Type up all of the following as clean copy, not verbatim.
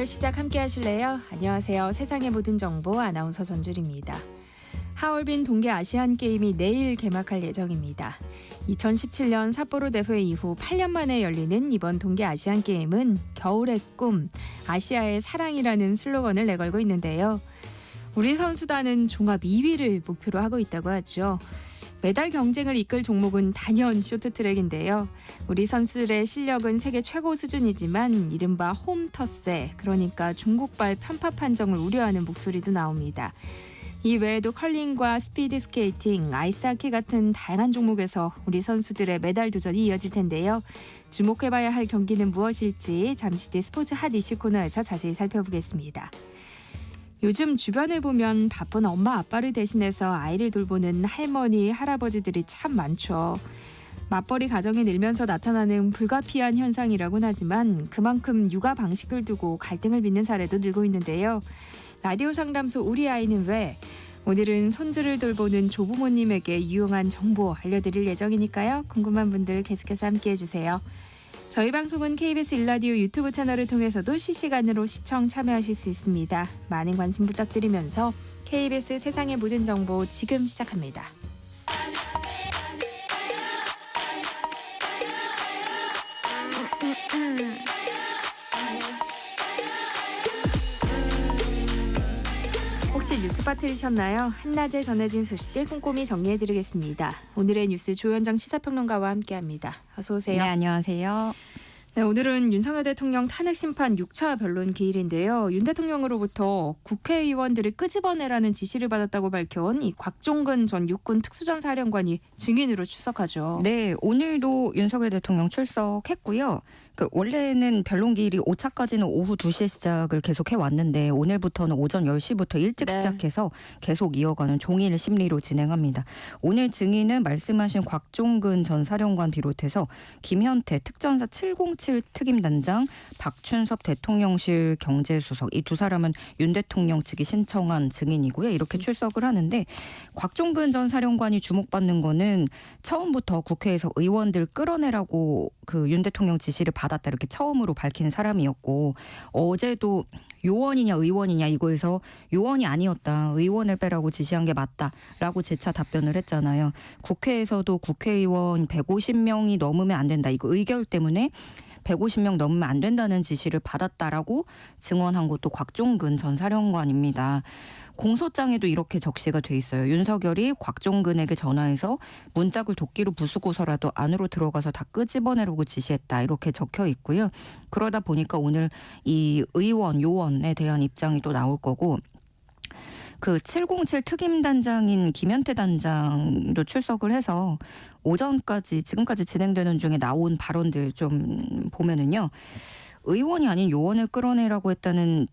시작 함께 하실래요? 안녕하세요. 세상의 모든 정보 아나운서 전주리입니다. 하얼빈 동계 아시안 게임이 내일 개막할 예정입니다. 2017년 삿포로 대회 이후 8년 만에 열리는 이번 동계 아시안 게임은 겨울의 꿈, 아시아의 사랑이라는 슬로건을 내걸고 있는데요. 우리 선수단은 종합 2위를 목표로 하고 있다고 하죠. 메달 경쟁을 이끌 종목은 단연 쇼트트랙인데요. 우리 선수들의 실력은 세계 최고 수준이지만 이른바 홈터세, 그러니까 중국발 편파 판정을 우려하는 목소리도 나옵니다. 이 외에도 컬링과 스피드 스케이팅, 아이스하키 같은 다양한 종목에서 우리 선수들의 메달 도전이 이어질 텐데요. 주목해봐야 할 경기는 무엇일지 잠시 뒤 스포츠 핫 이슈 코너에서 자세히 살펴보겠습니다. 요즘 주변에 보면 바쁜 엄마 아빠를 대신해서 아이를 돌보는 할머니, 할아버지들이 참 많죠. 맞벌이 가정이 늘면서 나타나는 불가피한 현상이라고는 하지만 그만큼 육아 방식을 두고 갈등을 빚는 사례도 늘고 있는데요. 라디오 상담소 우리 아이는 왜? 오늘은 손주를 돌보는 조부모님에게 유용한 정보 알려드릴 예정이니까요. 궁금한 분들 계속해서 함께해 주세요. 저희 방송은 KBS 1라디오 유튜브 채널을 통해서도 실시간으로 시청 참여하실 수 있습니다. 많은 관심 부탁드리면서 KBS 세상의 모든 정보 지금 시작합니다. 혹시 뉴스 빠뜨리셨나요? 한낮에 전해진 소식들 꼼꼼히 정리해드리겠습니다. 오늘의 뉴스 조현정 시사평론가와 함께합니다. 어서 오세요. 네, 안녕하세요. 네, 오늘은 윤석열 대통령 탄핵 심판 6차 변론 기일인데요. 윤 대통령으로부터 국회의원들을 끄집어내라는 지시를 받았다고 밝혀온 이 곽종근 전 육군 특수전사령관이 증인으로 출석하죠. 네, 오늘도 윤석열 대통령 출석했고요. 원래는 변론 기일이 5차까지는 오후 2시에 시작을 계속 해왔는데 오늘부터는 오전 10시부터 일찍 시작해서 계속 이어가는 종일 심리로 진행합니다. 오늘 증인은 말씀하신 곽종근 전 사령관 비롯해서 김현태 특전사 707 특임단장, 박춘섭 대통령실 경제수석, 이 두 사람은 윤 대통령 측이 신청한 증인이고요. 이렇게 출석을 하는데 곽종근 전 사령관이 주목받는 거는 처음부터 국회에서 의원들 끌어내라고 윤 대통령 지시를 받았다 이렇게 처음으로 밝힌 사람이었고, 어제도 요원이냐 의원이냐 이거에서 요원이 아니었다, 의원을 빼라고 지시한 게 맞다라고 재차 답변을 했잖아요. 국회에서도 국회의원 150명이 넘으면 안 된다, 이거 의결 때문에 150명 넘으면 안 된다는 지시를 받았다라고 증언한 것도 곽종근 전 사령관입니다. 공소장에도 이렇게 적시가 돼 있어요. 윤석열이 곽종근에게 전화해서 문짝을 도끼로 부수고서라도 안으로 들어가서 다 끄집어내라고 지시했다, 이렇게 적혀 있고요. 그러다 보니까 오늘 이 의원, 요원에 대한 입장이 또 나올 거고, 707 특임단장인 김현태 단장도 출석을 해서 오전까지 지금까지 진행되는 중에 나온 발언들 좀 보면은요. 의원이 아닌 요원을 끌어내라고 했다는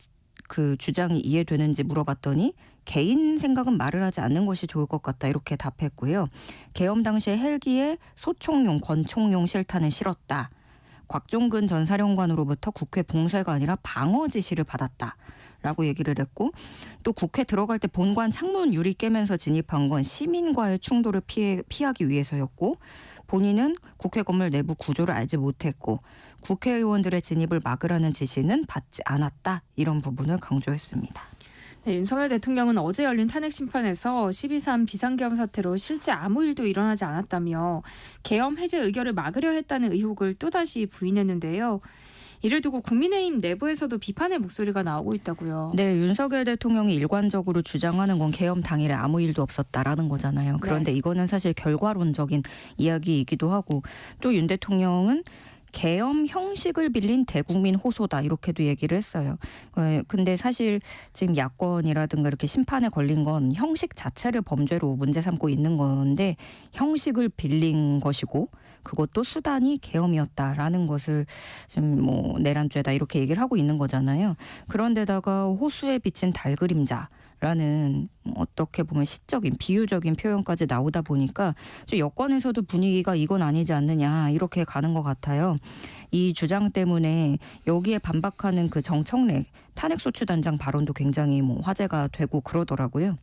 그 주장이 이해되는지 물어봤더니 개인 생각은 말을 하지 않는 것이 좋을 것 같다, 이렇게 답했고요. 계엄 당시에 헬기에 소총용, 권총용 실탄을 실었다. 곽종근 전 사령관으로부터 국회 봉쇄가 아니라 방어 지시를 받았다라고 얘기를 했고, 또 국회 들어갈 때 본관 창문 유리 깨면서 진입한 건 시민과의 충돌을 피하기 위해서였고, 본인은 국회 건물 내부 구조를 알지 못했고 국회의원들의 진입을 막으라는 지시는 받지 않았다, 이런 부분을 강조했습니다. 네, 윤석열 대통령은 어제 열린 탄핵 심판에서 12.3 비상계엄 사태로 실제 아무 일도 일어나지 않았다며 계엄 해제 의결을 막으려 했다는 의혹을 또다시 부인했는데요. 이를 두고 국민의힘 내부에서도 비판의 목소리가 나오고 있다고요. 네, 윤석열 대통령이 일관적으로 주장하는 건 계엄 당일에 아무 일도 없었다라는 거잖아요. 그런데 이거는 사실 결과론적인 이야기이기도 하고, 또 윤 대통령은 계엄 형식을 빌린 대국민 호소다, 이렇게도 얘기를 했어요. 근데 사실 지금 야권이라든가 이렇게 심판에 걸린 건 형식 자체를 범죄로 문제 삼고 있는 건데, 형식을 빌린 것이고 그것도 수단이 계엄이었다라는 것을 지금 내란죄다, 이렇게 얘기를 하고 있는 거잖아요. 그런데다가 호수에 비친 달그림자 라는 어떻게 보면 시적인 비유적인 표현까지 나오다 보니까 여권에서도 분위기가 이건 아니지 않느냐, 이렇게 가는 것 같아요. 이 주장 때문에 여기에 반박하는 정청래 탄핵소추단장 발언도 굉장히 화제가 되고 그러더라고요.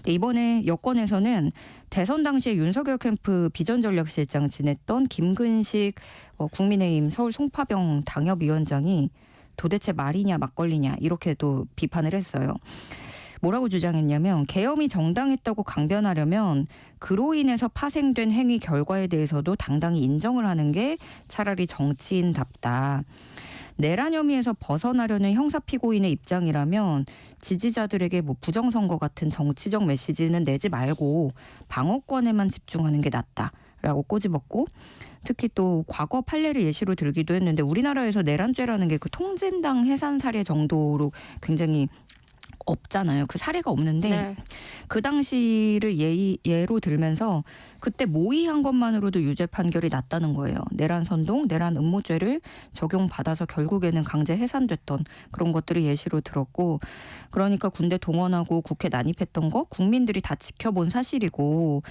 이번에 여권에서는 대선 당시에 윤석열 캠프 비전전략실장 지냈던 김근식 국민의힘 서울 송파병 당협위원장이 도대체 말이냐 막걸리냐 이렇게도 비판을 했어요. 뭐라고 주장했냐면 계엄이 정당했다고 강변하려면 그로 인해서 파생된 행위 결과에 대해서도 당당히 인정을 하는 게 차라리 정치인답다. 내란 혐의에서 벗어나려는 형사 피고인의 입장이라면 지지자들에게 뭐 부정선거 같은 정치적 메시지는 내지 말고 방어권에만 집중하는 게 낫다라고 꼬집었고, 특히 또 과거 판례를 예시로 들기도 했는데 우리나라에서 내란죄라는 게 그 통진당 해산 사례 정도로 굉장히 없잖아요. 그 사례가 없는데 네. 그 당시를 예로 들면서 그때 모의한 것만으로도 유죄 판결이 났다는 거예요. 내란 선동, 내란 음모죄를 적용받아서 결국에는 강제 해산됐던 그런 것들을 예시로 들었고, 그러니까 군대 동원하고 국회 난입했던 거 국민들이 다 지켜본 사실이고,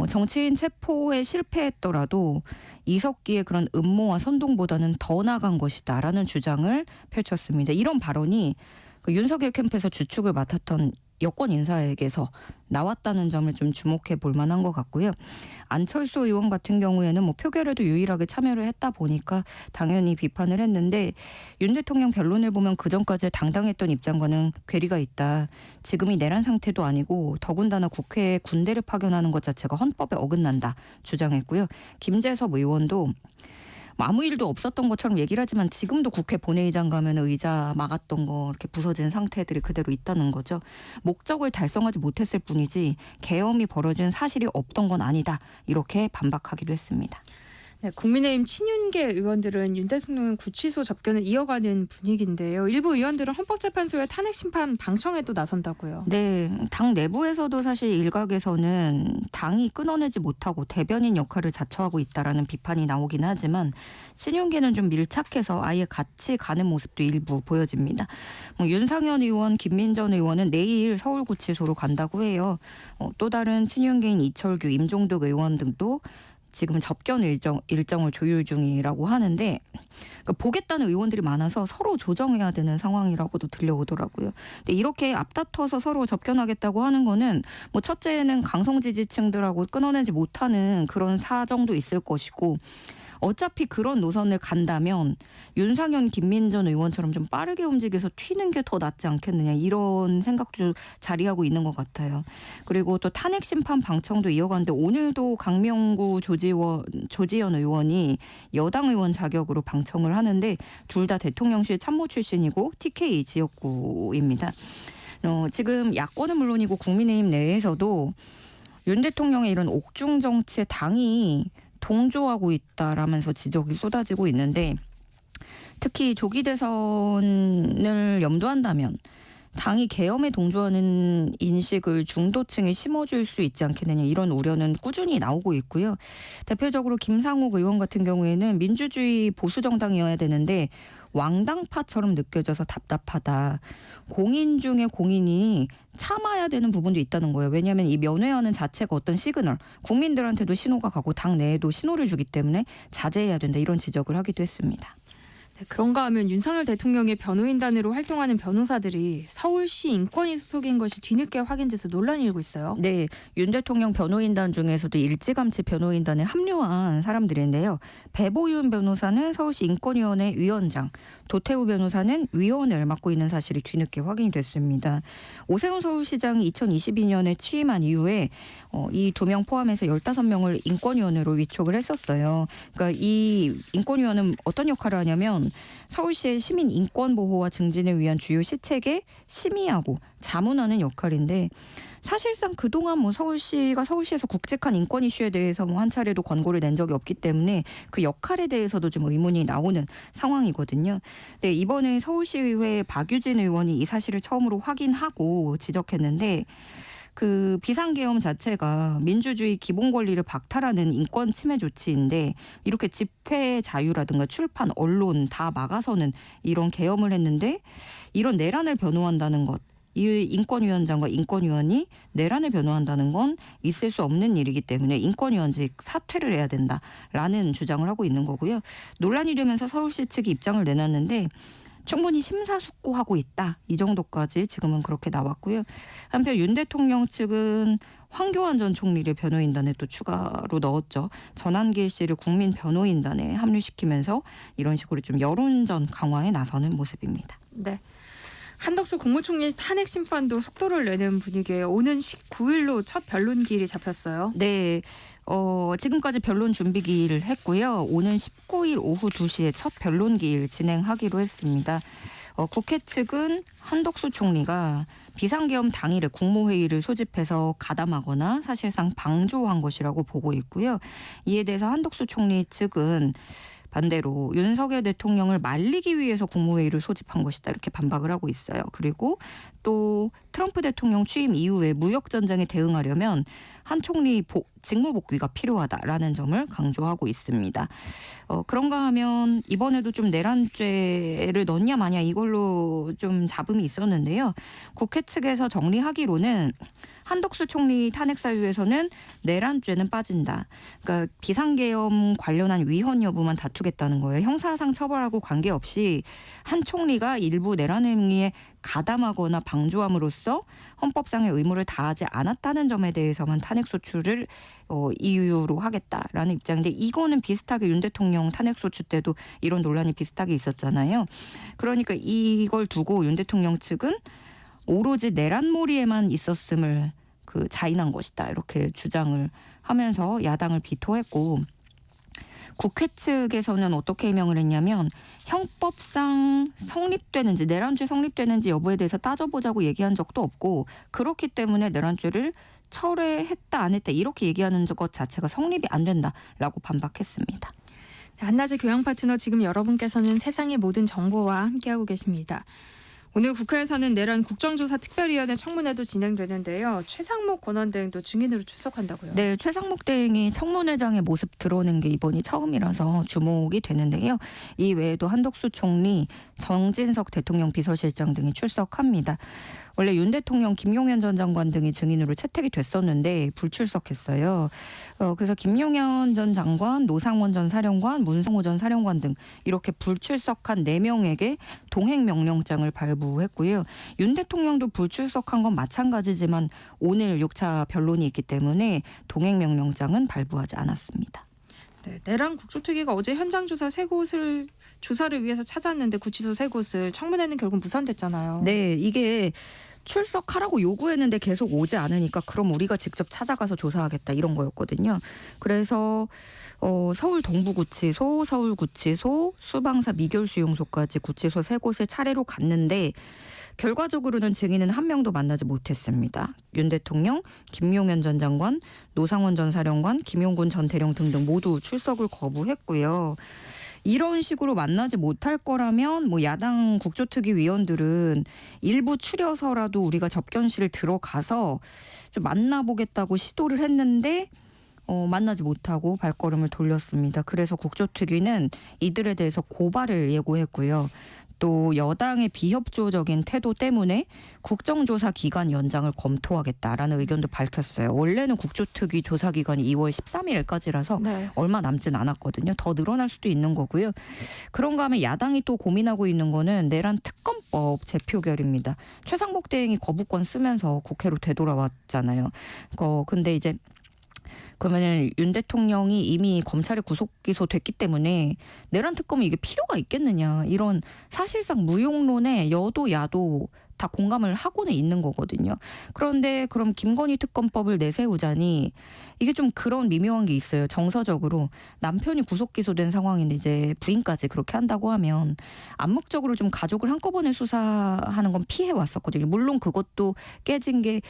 정치인 체포에 실패했더라도 이석기의 그런 음모와 선동보다는 더 나간 것이다라는 주장을 펼쳤습니다. 이런 발언이 그 윤석열 캠프에서 주축을 맡았던 여권 인사에게서 나왔다는 점을 좀 주목해 볼 만한 것 같고요. 안철수 의원 같은 경우에는 뭐 표결에도 유일하게 참여를 했다 보니까 당연히 비판을 했는데, 윤 대통령 변론을 보면 그전까지 당당했던 입장과는 괴리가 있다. 지금이 내란 상태도 아니고 더군다나 국회에 군대를 파견하는 것 자체가 헌법에 어긋난다 주장했고요. 김재섭 의원도 아무 일도 없었던 것처럼 얘기를 하지만 지금도 국회 본회의장 가면 의자 막았던 거 이렇게 부서진 상태들이 그대로 있다는 거죠. 목적을 달성하지 못했을 뿐이지 계엄이 벌어진 사실이 없던 건 아니다. 이렇게 반박하기도 했습니다. 네, 국민의힘 친윤계 의원들은 윤 대통령 구치소 접견을 이어가는 분위기인데요. 일부 의원들은 헌법재판소의 탄핵 심판 방청에 또 나선다고요. 네, 당 내부에서도 사실 일각에서는 당이 끊어내지 못하고 대변인 역할을 자처하고 있다라는 비판이 나오긴 하지만 친윤계는 좀 밀착해서 아예 같이 가는 모습도 일부 보여집니다. 윤상현 의원, 김민전 의원은 내일 서울구치소로 간다고 해요. 또 다른 친윤계인 이철규, 임종득 의원 등도 지금 접견 일정을 조율 중이라고 하는데, 그러니까 보겠다는 의원들이 많아서 서로 조정해야 되는 상황이라고도 들려오더라고요. 근데 이렇게 앞다퉈서 서로 접견하겠다고 하는 거는 뭐 첫째는 강성 지지층들하고 끊어내지 못하는 그런 사정도 있을 것이고, 어차피 그런 노선을 간다면 윤상현, 김민전 의원처럼 좀 빠르게 움직여서 튀는 게 더 낫지 않겠느냐, 이런 생각도 자리하고 있는 것 같아요. 그리고 또 탄핵 심판 방청도 이어가는데 오늘도 강명구 조지현 의원이 여당 의원 자격으로 방청을 하는데 둘 다 대통령실 참모 출신이고 TK 지역구입니다. 지금 야권은 물론이고 국민의힘 내에서도 윤 대통령의 이런 옥중 정치에 당이 동조하고 있다라면서 지적이 쏟아지고 있는데, 특히 조기 대선을 염두한다면 당이 계엄에 동조하는 인식을 중도층에 심어줄 수 있지 않겠느냐, 이런 우려는 꾸준히 나오고 있고요. 대표적으로 김상욱 의원 같은 경우에는 민주주의 보수정당이어야 되는데 왕당파처럼 느껴져서 답답하다. 공인 중에 공인이 참아야 되는 부분도 있다는 거예요. 왜냐하면 이 면회하는 자체가 어떤 시그널, 국민들한테도 신호가 가고 당 내에도 신호를 주기 때문에 자제해야 된다, 이런 지적을 하기도 했습니다. 네, 그런가 하면 윤석열 대통령의 변호인단으로 활동하는 변호사들이 서울시 인권위 소속인 것이 뒤늦게 확인돼서 논란이 일고 있어요. 네, 윤 대통령 변호인단 중에서도 일찌감치 변호인단에 합류한 사람들인데요. 배보윤 변호사는 서울시 인권위원회 위원장, 도태우 변호사는 위원을 맡고 있는 사실이 뒤늦게 확인이 됐습니다. 오세훈 서울시장이 2022년에 취임한 이후에 이 2명 포함해서 15명을 인권위원으로 위촉을 했었어요. 그러니까 이 인권위원은 어떤 역할을 하냐면 서울시의 시민 인권 보호와 증진을 위한 주요 시책에 심의하고 자문하는 역할인데, 사실상 그동안 뭐 서울시에서 굵직한 인권 이슈에 대해서 뭐 한 차례도 권고를 낸 적이 없기 때문에 그 역할에 대해서도 좀 의문이 나오는 상황이거든요. 네, 이번에 서울시의회 박유진 의원이 이 사실을 처음으로 확인하고 지적했는데, 그 비상계엄 자체가 민주주의 기본 권리를 박탈하는 인권 침해 조치인데 이렇게 집회 자유라든가 출판, 언론 다 막아서는 이런 계엄을 했는데, 이런 내란을 변호한다는 것, 이 인권위원장과 인권위원이 내란을 변호한다는 건 있을 수 없는 일이기 때문에 인권위원직 사퇴를 해야 된다라는 주장을 하고 있는 거고요. 논란이 되면서 서울시 측이 입장을 내놨는데 충분히 심사숙고하고 있다, 이 정도까지 지금은 그렇게 나왔고요. 한편 윤 대통령 측은 황교안 전 총리를 변호인단에 또 추가로 넣었죠. 전한길 씨를 국민 변호인단에 합류시키면서 이런 식으로 좀 여론전 강화에 나서는 모습입니다. 네. 한덕수 국무총리 탄핵 심판도 속도를 내는 분위기예요. 오는 19일로 첫 변론기일이 잡혔어요. 네. 지금까지 변론 준비기일을 했고요. 오는 19일 오후 2시에 첫 변론기일 진행하기로 했습니다. 국회 측은 한덕수 총리가 비상계엄 당일에 국무회의를 소집해서 가담하거나 사실상 방조한 것이라고 보고 있고요. 이에 대해서 한덕수 총리 측은 반대로 윤석열 대통령을 말리기 위해서 국무회의를 소집한 것이다 이렇게 반박을 하고 있어요. 그리고 또 트럼프 대통령 취임 이후에 무역전쟁에 대응하려면 한 총리 직무복귀가 필요하다라는 점을 강조하고 있습니다. 그런가 하면 이번에도 좀 내란죄를 넣냐 마냐 이걸로 좀 잡음이 있었는데요. 국회 측에서 정리하기로는 한덕수 총리 탄핵 사유에서는 내란죄는 빠진다. 그러니까 비상계엄 관련한 위헌 여부만 다투겠다는 거예요. 형사상 처벌하고 관계없이 한 총리가 일부 내란 행위에 가담하거나 방조함으로써 헌법상의 의무를 다하지 않았다는 점에 대해서만 탄핵 소추를 이유로 하겠다라는 입장인데 이거는 비슷하게 윤 대통령 탄핵 소추 때도 이런 논란이 비슷하게 있었잖아요. 그러니까 이걸 두고 윤 대통령 측은 오로지 내란몰이에만 있었음을 자인한 것이다 이렇게 주장을 하면서 야당을 비토했고 국회 측에서는 어떻게 해명을 했냐면 형법상 성립되는지 내란죄 성립되는지 여부에 대해서 따져보자고 얘기한 적도 없고 그렇기 때문에 내란죄를 철회했다 안 했다 이렇게 얘기하는 것 자체가 성립이 안 된다라고 반박했습니다. 한낮의 교양 파트너 지금 여러분께서는 세상의 모든 정보와 함께하고 계십니다. 오늘 국회에서는 내란 국정조사 특별위원회 청문회도 진행되는데요. 최상목 권한대행도 증인으로 출석한다고요. 네, 최상목 대행이 청문회장의 모습 드러낸 게 이번이 처음이라서 주목이 되는데요. 이 외에도 한덕수 총리, 정진석 대통령 비서실장 등이 출석합니다. 원래 윤 대통령, 김용현 전 장관 등이 증인으로 채택이 됐었는데 불출석했어요. 그래서 김용현 전 장관, 노상원 전 사령관, 문성호 전 사령관 등 이렇게 불출석한 4명에게 동행명령장을 발부했고요. 윤 대통령도 불출석한 건 마찬가지지만 오늘 6차 변론이 있기 때문에 동행명령장은 발부하지 않았습니다. 네, 내란 국조특위가 어제 현장 조사 3곳을 조사를 위해서 찾았는데 구치소 3곳을 청문회는 결국 무산됐잖아요. 네, 이게 출석하라고 요구했는데 계속 오지 않으니까 그럼 우리가 직접 찾아가서 조사하겠다 이런 거였거든요. 그래서 서울 동부구치소, 서울구치소, 수방사 미결수용소까지 구치소 3곳을 차례로 갔는데 결과적으로는 증인은 한 명도 만나지 못했습니다. 윤 대통령, 김용현 전 장관, 노상원 전 사령관, 김용군 전 대령 등등 모두 출석을 거부했고요. 이런 식으로 만나지 못할 거라면 야당 국조특위 위원들은 일부 추려서라도 우리가 접견실 들어가서 좀 만나보겠다고 시도를 했는데 만나지 못하고 발걸음을 돌렸습니다. 그래서 국조특위는 이들에 대해서 고발을 예고했고요. 또 여당의 비협조적인 태도 때문에 국정조사 기간 연장을 검토하겠다라는 의견도 밝혔어요. 원래는 국조특위 조사 기간이 2월 13일까지라서 네. 얼마 남진 않았거든요. 더 늘어날 수도 있는 거고요. 그런가 하면 야당이 또 고민하고 있는 거는 내란 특검법 재표결입니다. 최상목 대행이 거부권 쓰면서 국회로 되돌아왔잖아요. 근데 이제 그러면은 윤 대통령이 이미 검찰에 구속 기소됐기 때문에 내란 특검이 이게 필요가 있겠느냐 이런 사실상 무용론에 여도 야도 다 공감을 하고는 있는 거거든요. 그런데 그럼 김건희 특검법을 내세우자니 이게 좀 그런 미묘한 게 있어요. 정서적으로 남편이 구속 기소된 상황인데 이제 부인까지 그렇게 한다고 하면 암묵적으로 좀 가족을 한꺼번에 수사하는 건 피해 왔었거든요. 물론 그것도 깨진 게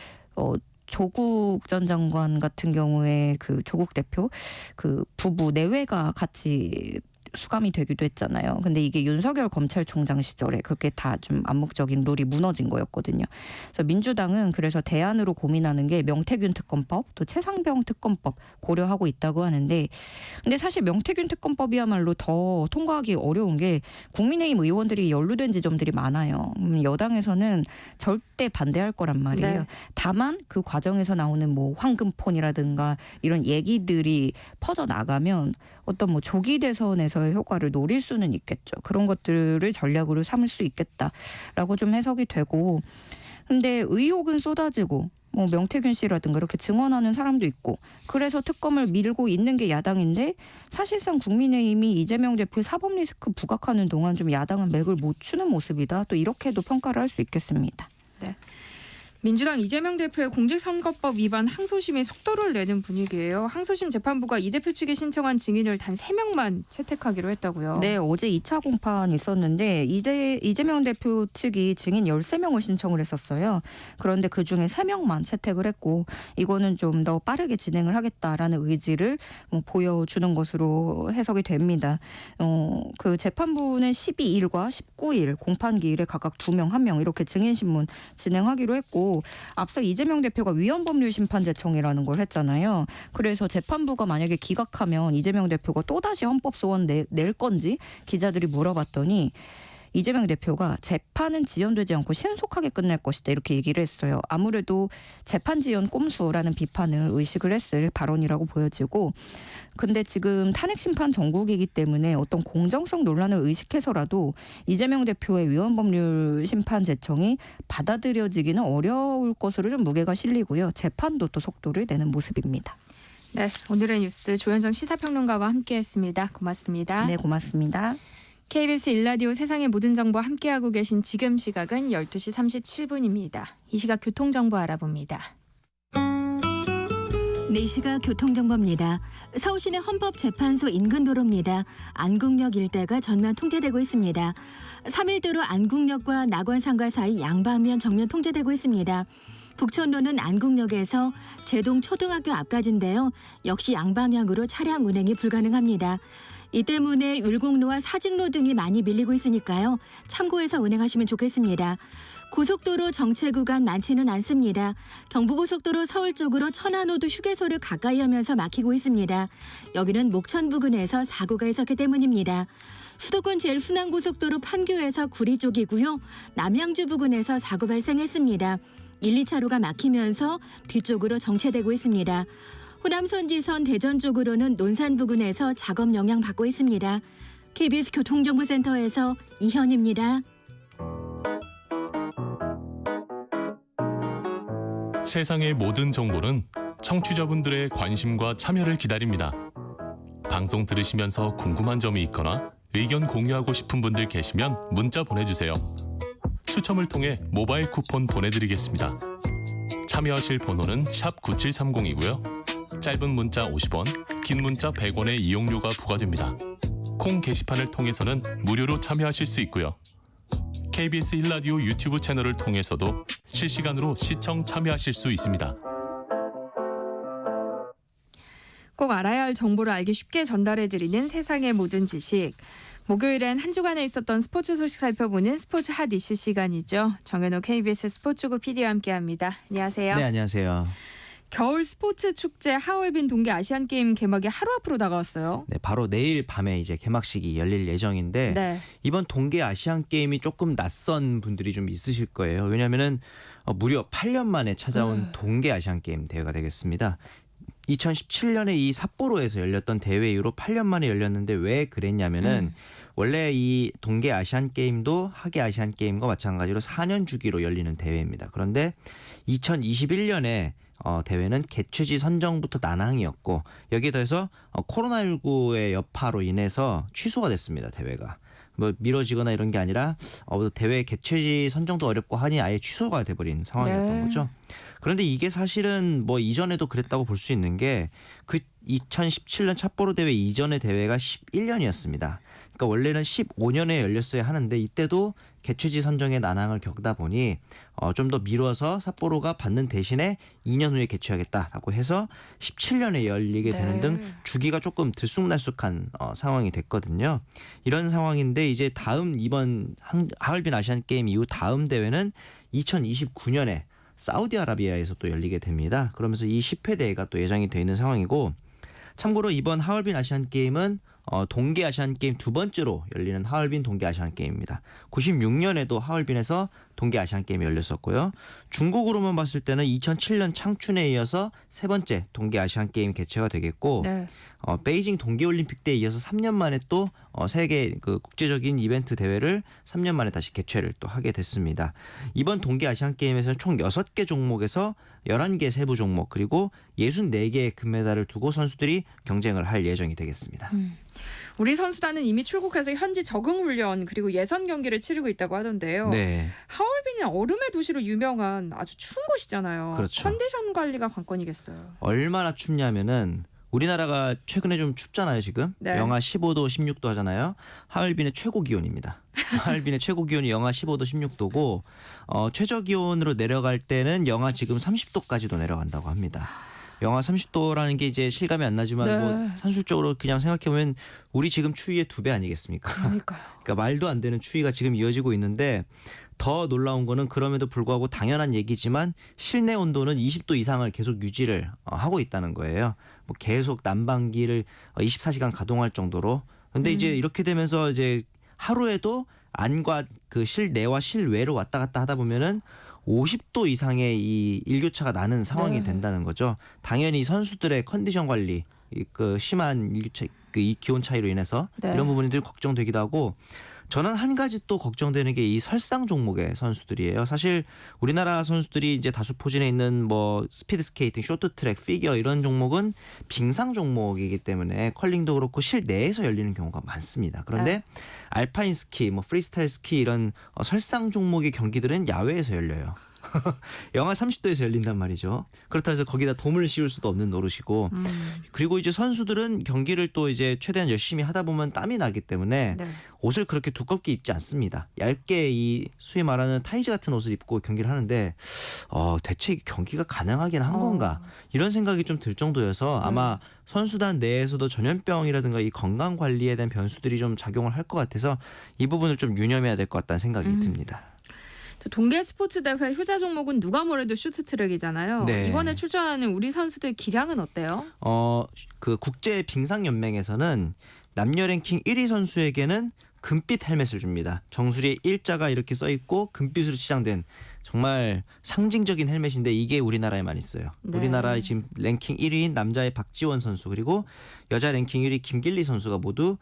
조국 전 장관 같은 경우에 그 조국 대표 그 부부 내외가 같이 수감이 되기도 했잖아요. 근데 이게 윤석열 검찰총장 시절에 그렇게 다 좀 암묵적인 룰이 무너진 거였거든요. 그래서 민주당은 그래서 대안으로 고민하는 게 명태균 특검법, 또 최상병 특검법 고려하고 있다고 하는데 근데 사실 명태균 특검법이야말로 더 통과하기 어려운 게 국민의힘 의원들이 연루된 지점들이 많아요. 여당에서는 절대 반대할 거란 말이에요. 네. 다만 그 과정에서 나오는 황금폰이라든가 이런 얘기들이 퍼져나가면 어떤 조기 대선에서의 효과를 노릴 수는 있겠죠. 그런 것들을 전략으로 삼을 수 있겠다라고 좀 해석이 되고 근데 의혹은 쏟아지고 뭐 명태균 씨라든가 이렇게 증언하는 사람도 있고 그래서 특검을 밀고 있는 게 야당인데 사실상 국민의힘이 이재명 대표의 사법 리스크 부각하는 동안 좀 야당은 맥을 못 추는 모습이다. 또 이렇게도 평가를 할 수 있겠습니다. 네. 민주당 이재명 대표의 공직선거법 위반 항소심에 속도를 내는 분위기예요. 항소심 재판부가 이 대표 측이 신청한 증인을 단 3명만 채택하기로 했다고요. 네, 어제 2차 공판 있었는데 이재명 대표 측이 증인 13명을 신청을 했었어요. 그런데 그중에 3명만 채택을 했고 이거는 좀 더 빠르게 진행을 하겠다라는 의지를 보여주는 것으로 해석이 됩니다. 그 재판부는 12일과 19일 공판 기일에 각각 2명, 1명 이렇게 증인 신문 진행하기로 했고 앞서 이재명 대표가 위헌법률심판제청이라는 걸 했잖아요. 그래서 재판부가 만약에 기각하면 이재명 대표가 또다시 헌법소원 낼 건지 기자들이 물어봤더니 이재명 대표가 재판은 지연되지 않고 신속하게 끝낼 것이다 이렇게 얘기를 했어요. 아무래도 재판 지연 꼼수라는 비판을 의식을 했을 발언이라고 보여지고 근데 지금 탄핵심판 전국이기 때문에 어떤 공정성 논란을 의식해서라도 이재명 대표의 위헌법률심판제청이 받아들여지기는 어려울 것으로 좀 무게가 실리고요. 재판도 또 속도를 내는 모습입니다. 네, 오늘의 뉴스 조현정 시사평론가와 함께했습니다. 고맙습니다. 네, 고맙습니다. KBS 1라디오 세상의 모든 정보 함께하고 계신 지금 시각은 12시 37분입니다. 이 시각 교통정보 알아봅니다. 4시각 교통정보입니다. 서울시내 헌법재판소 인근 도로입니다. 안국역 일대가 전면 통제되고 있습니다. 3일도로 안국역과 낙원상가 사이 양방면 정면 통제되고 있습니다. 북촌로는 안국역에서 제동 초등학교 앞까지인데요. 역시 양방향으로 차량 운행이 불가능합니다. 이 때문에 율곡로와 사직로 등이 많이 밀리고 있으니까요. 참고해서 운행하시면 좋겠습니다. 고속도로 정체 구간 많지는 않습니다. 경부고속도로 서울 쪽으로 천안호도 휴게소를 가까이 하면서 막히고 있습니다. 여기는 목천 부근에서 사고가 있었기 때문입니다. 수도권 제일순환고속도로 판교에서 구리 쪽이고요. 남양주 부근에서 사고 발생했습니다. 1, 2차로가 막히면서 뒤쪽으로 정체되고 있습니다. 호남선지선 대전 쪽으로는 논산 부근에서 작업 영향받고 있습니다. KBS 교통정보센터에서 이현입니다. 세상의 모든 정보는 청취자분들의 관심과 참여를 기다립니다. 방송 들으시면서 궁금한 점이 있거나 의견 공유하고 싶은 분들 계시면 문자 보내주세요. 추첨을 통해 모바일 쿠폰 보내드리겠습니다. 참여하실 번호는 샵 9730이고요. 짧은 문자 50원, 긴 문자 100원의 이용료가 부과됩니다. 콩 게시판을 통해서는 무료로 참여하실 수 있고요. KBS 1라디오 유튜브 채널을 통해서도 실시간으로 시청 참여하실 수 있습니다. 꼭 알아야 할 정보를 알기 쉽게 전달해드리는 세상의 모든 지식. 목요일엔 한 주간에 있었던 스포츠 소식 살펴보는 스포츠 핫 이슈 시간이죠. 정현호 KBS 스포츠국 PD와 함께합니다. 안녕하세요. 네, 안녕하세요. 겨울 스포츠 축제 하얼빈 동계 아시안게임 개막이 하루 앞으로 다가왔어요. 네, 바로 내일 밤에 이제 개막식이 열릴 예정인데 네. 이번 동계 아시안 게임이 조금 낯선 분들이 좀 있으실 거예요. 왜냐하면은 무려 8년 만에 찾아온 동계 아시안 게임 대회가 되겠습니다. 2017년에 이 삿포로에서 열렸던 대회 이후로 8년 만에 열렸는데 왜 그랬냐면은 원래 이 동계 아시안 게임도 하계 아시안 게임과 마찬가지로 4년 주기로 열리는 대회입니다. 그런데 2021년에 대회는 개최지 선정부터 난항이었고 여기에 더해서 코로나19의 여파로 인해서 취소가 됐습니다. 대회가. 뭐 미뤄지거나 이런 게 아니라 대회 개최지 선정도 어렵고 하니 아예 취소가 돼버린 상황이었던 거죠. 그런데 이게 사실은 뭐 이전에도 그랬다고 볼 수 있는 게 그 2017년 삿포로 대회 이전의 대회가 11년이었습니다. 그러니까 원래는 15년에 열렸어야 하는데 이때도 개최지 선정의 난항을 겪다 보니 좀 더 미뤄서 삿포로가 받는 대신에 2년 후에 개최하겠다라고 해서 17년에 열리게 되는 등 주기가 조금 들쑥날쑥한 상황이 됐거든요. 이런 상황인데 이제 이번 하얼빈 아시안 게임 이후 다음 대회는 2029년에 사우디아라비아에서 또 열리게 됩니다. 그러면서 이 10회 대회가 또 예정이 돼 있는 상황이고 참고로 이번 하얼빈 아시안 게임은 동계 아시안 게임 두 번째로 열리는 하얼빈 동계 아시안 게임입니다. 96년에도 하얼빈에서 동계 아시안 게임이 열렸었고요. 중국으로만 봤을 때는 2007년 창춘에 이어서 세 번째 동계 아시안 게임 개최가 되겠고 네. 베이징 동계올림픽 때에 이어서 3년 만에 또 세계 그 국제적인 이벤트 대회를 3년 만에 다시 개최를 또 하게 됐습니다. 이번 동계 아시안 게임에서는 총 6개 종목에서 11개 세부 종목 그리고 64개의 금메달을 두고 선수들이 경쟁을 할 예정이 되겠습니다. 우리 선수단은 이미 출국해서 현지 적응 훈련 그리고 예선 경기를 치르고 있다고 하던데요. 네. 하얼빈은 얼음의 도시로 유명한 아주 추운 곳이잖아요. 그렇죠. 컨디션 관리가 관건이겠어요. 얼마나 춥냐면은 우리나라가 최근에 좀 춥잖아요, 지금. 네. 영하 15도, 16도 하잖아요. 하얼빈의 최고 기온입니다. 하얼빈의 최고 기온이 영하 15도, 16도고 최저 기온으로 내려갈 때는 영하 지금 30도까지도 내려간다고 합니다. 영하 30도라는 게 이제 실감이 안 나지만 네. 뭐 산술적으로 그냥 생각해 보면 우리 지금 추위의 2배 아니겠습니까? 그러니까요. 그러니까 말도 안 되는 추위가 지금 이어지고 있는데 더 놀라운 거는 그럼에도 불구하고 당연한 얘기지만 실내 온도는 20도 이상을 계속 유지를 하고 있다는 거예요. 뭐 계속 난방기를 24시간 가동할 정도로. 근데 이제 이렇게 되면서 이제 하루에도 안과 그 실내와 실외로 왔다 갔다 하다 보면은 50도 이상의 이 일교차가 나는 상황이 네. 된다는 거죠. 당연히 선수들의 컨디션 관리, 그 심한 일교차, 이 기온 차이로 인해서 네. 이런 부분들이 걱정되기도 하고 저는 한 가지 또 걱정되는 게 이 설상 종목의 선수들이에요. 사실 우리나라 선수들이 이제 다수 포진해 있는 뭐 스피드 스케이팅, 쇼트트랙, 피겨 이런 종목은 빙상 종목이기 때문에 컬링도 그렇고 실내에서 열리는 경우가 많습니다. 그런데 네. 알파인 스키, 뭐 프리스타일 스키 이런 설상 종목의 경기들은 야외에서 열려요. 영하 30도에서 열린단 말이죠. 그렇다고 해서 거기다 돔을 씌울 수도 없는 노릇이고 그리고 이제 선수들은 경기를 또 이제 최대한 열심히 하다 보면 땀이 나기 때문에 네. 옷을 그렇게 두껍게 입지 않습니다. 얇게 이 소위 말하는 타이즈 같은 옷을 입고 경기를 하는데 대체 이게 경기가 가능하긴 한 건가 이런 생각이 좀 들 정도여서 아마 선수단 내에서도 전염병이라든가 이 건강 관리에 대한 변수들이 좀 작용을 할 것 같아서 이 부분을 좀 유념해야 될 것 같다는 생각이 듭니다. 동계 스포츠 대회 효자 종목은 누가 뭐래도 쇼트트랙이잖아요. 네. 이번에 출전하는 우리 선수들 기량은 어때요? 그 국제 빙상 연맹에서는 남녀 랭킹 1위 선수에게는 금빛 헬멧을 줍니다. 정수리에 일자가 이렇게 써 있고 금빛으로 치장된 정말 상징적인 헬멧인데 이게 우리나라에만 있어요. 네. 우리나라의 지금 랭킹 1위인 남자의 박지원 선수 그리고 여자 랭킹 1위 김길리 선수가 모두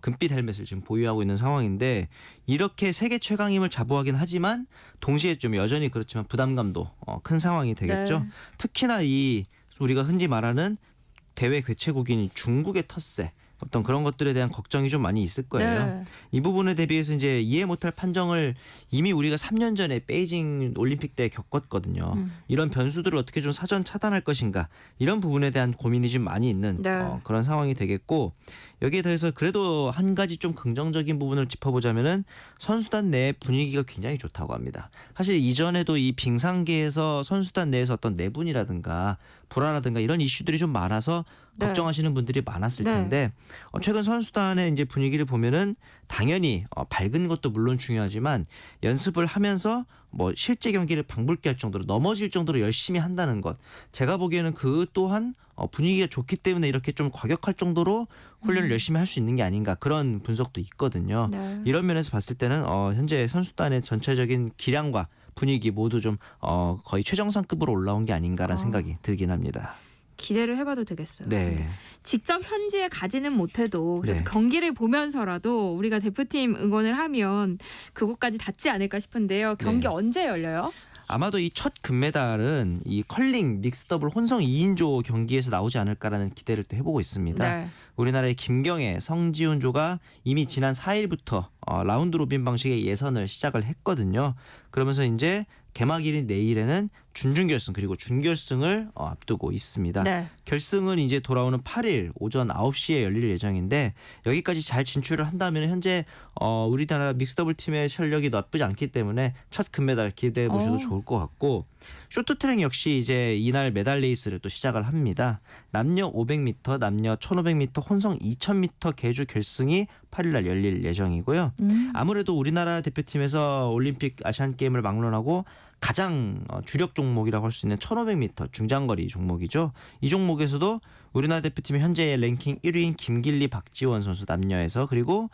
금빛 헬멧을 지금 보유하고 있는 상황인데 이렇게 세계 최강임을 자부하긴 하지만 동시에 좀 여전히 그렇지만 부담감도 큰 상황이 되겠죠. 네. 특히나 이 우리가 흔히 말하는 대회 개최국인 중국의 텃세 어떤 그런 것들에 대한 걱정이 좀 많이 있을 거예요. 네. 이 부분에 대비해서 이제 이해 못할 판정을 이미 우리가 3년 전에 베이징 올림픽 때 겪었거든요. 이런 변수들을 어떻게 좀 사전 차단할 것인가 이런 부분에 대한 고민이 좀 많이 있는 네. 그런 상황이 되겠고 여기에 더해서 그래도 한 가지 좀 긍정적인 부분을 짚어보자면은 선수단 내 분위기가 굉장히 좋다고 합니다. 사실 이전에도 이 빙상계에서 선수단 내에서 어떤 내분이라든가 불화라든가 이런 이슈들이 좀 많아서 네. 걱정하시는 분들이 많았을 네. 텐데 최근 선수단의 이제 분위기를 보면은 당연히 밝은 것도 물론 중요하지만 연습을 하면서 뭐 실제 경기를 방불케 할 정도로 넘어질 정도로 열심히 한다는 것 제가 보기에는 그 또한 분위기가 좋기 때문에 이렇게 좀 과격할 정도로 훈련을 열심히 할 수 있는 게 아닌가 그런 분석도 있거든요. 네. 이런 면에서 봤을 때는 현재 선수단의 전체적인 기량과 분위기 모두 좀 거의 최정상급으로 올라온 게 아닌가라는 생각이 들긴 합니다. 기대를 해봐도 되겠어요. 네. 직접 현지에 가지는 못해도 그래도 네. 경기를 보면서라도 우리가 대표팀 응원을 하면 그곳까지 닿지 않을까 싶은데요. 경기 네. 언제 열려요? 아마도 이 첫 금메달은 이 컬링 믹스더블 혼성 2인조 경기에서 나오지 않을까라는 기대를 또 해보고 있습니다. 네. 우리나라의 김경애, 성지훈조가 이미 지난 4일부터 라운드 로빈 방식의 예선을 시작을 했거든요. 그러면서 이제 개막일인 내일에는 준준결승 그리고 준결승을 앞두고 있습니다. 네. 결승은 이제 돌아오는 8일 오전 9시에 열릴 예정인데 여기까지 잘 진출을 한다면 현재 우리나라 믹스더블 팀의 실력이 나쁘지 않기 때문에 첫 금메달 기대해 보셔도 좋을 것 같고 쇼트트랙 역시 이제 이날 메달 레이스를 또 시작을 합니다. 남녀 500m, 남녀 1500m, 혼성 2000m 계주 결승이 8일날 열릴 예정이고요. 아무래도 우리나라 대표팀에서 올림픽 아시안 게임을 막론하고 가장 주력 종목이라고 할 수 있는 1500m 중장거리 종목이죠. 이 종목에서도 우리나라 대표팀의 현재 랭킹 1위인 김길리, 박지원 선수 남녀에서 그리고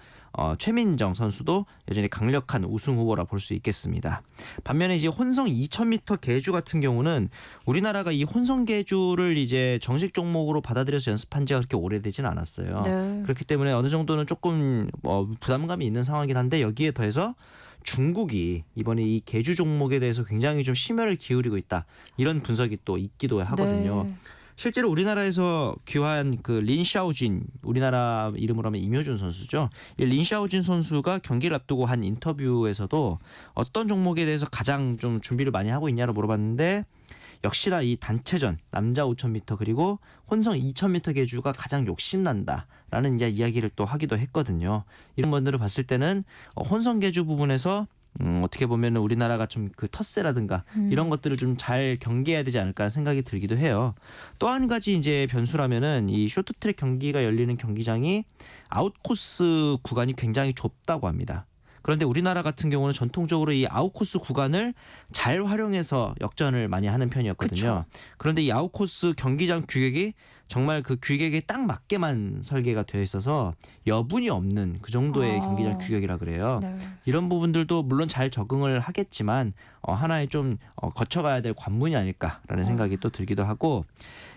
최민정 선수도 여전히 강력한 우승 후보라 볼 수 있겠습니다. 반면에 이제 혼성 2000m 계주 같은 경우는 우리나라가 이 혼성 계주를 이제 정식 종목으로 받아들여서 연습한 지가 그렇게 오래되진 않았어요. 네. 그렇기 때문에 어느 정도는 조금 부담감이 있는 상황이긴 한데 여기에 더해서 중국이 이번에 이 계주 종목에 대해서 굉장히 좀 심혈을 기울이고 있다. 이런 분석이 또 있기도 하거든요. 네. 실제로 우리나라에서 귀화한 그 린샤오진, 우리나라 이름으로 하면 임효준 선수죠. 이 린샤오진 선수가 경기를 앞두고 한 인터뷰에서도 어떤 종목에 대해서 가장 좀 준비를 많이 하고 있냐고 물어봤는데 역시나 이 단체전 남자 5,000m 그리고 혼성 2,000m 계주가 가장 욕심난다라는 이제 이야기를 또 하기도 했거든요. 이런 분들을 봤을 때는 혼성 계주 부분에서 어떻게 보면 우리나라가 좀 그 텃세라든가 이런 것들을 좀 잘 경계해야 되지 않을까 생각이 들기도 해요. 또 한 가지 이제 변수라면은 이 쇼트트랙 경기가 열리는 경기장이 아웃코스 구간이 굉장히 좁다고 합니다. 그런데 우리나라 같은 경우는 전통적으로 이 아웃코스 구간을 잘 활용해서 역전을 많이 하는 편이었거든요. 그런데 이 아웃코스 경기장 규격이 정말 그 규격에 딱 맞게만 설계가 되어 있어서 여분이 없는 그 정도의 경기장 규격이라 그래요. 네. 이런 부분들도 물론 잘 적응을 하겠지만 하나의 좀 거쳐가야 될 관문이 아닐까라는 생각이 또 들기도 하고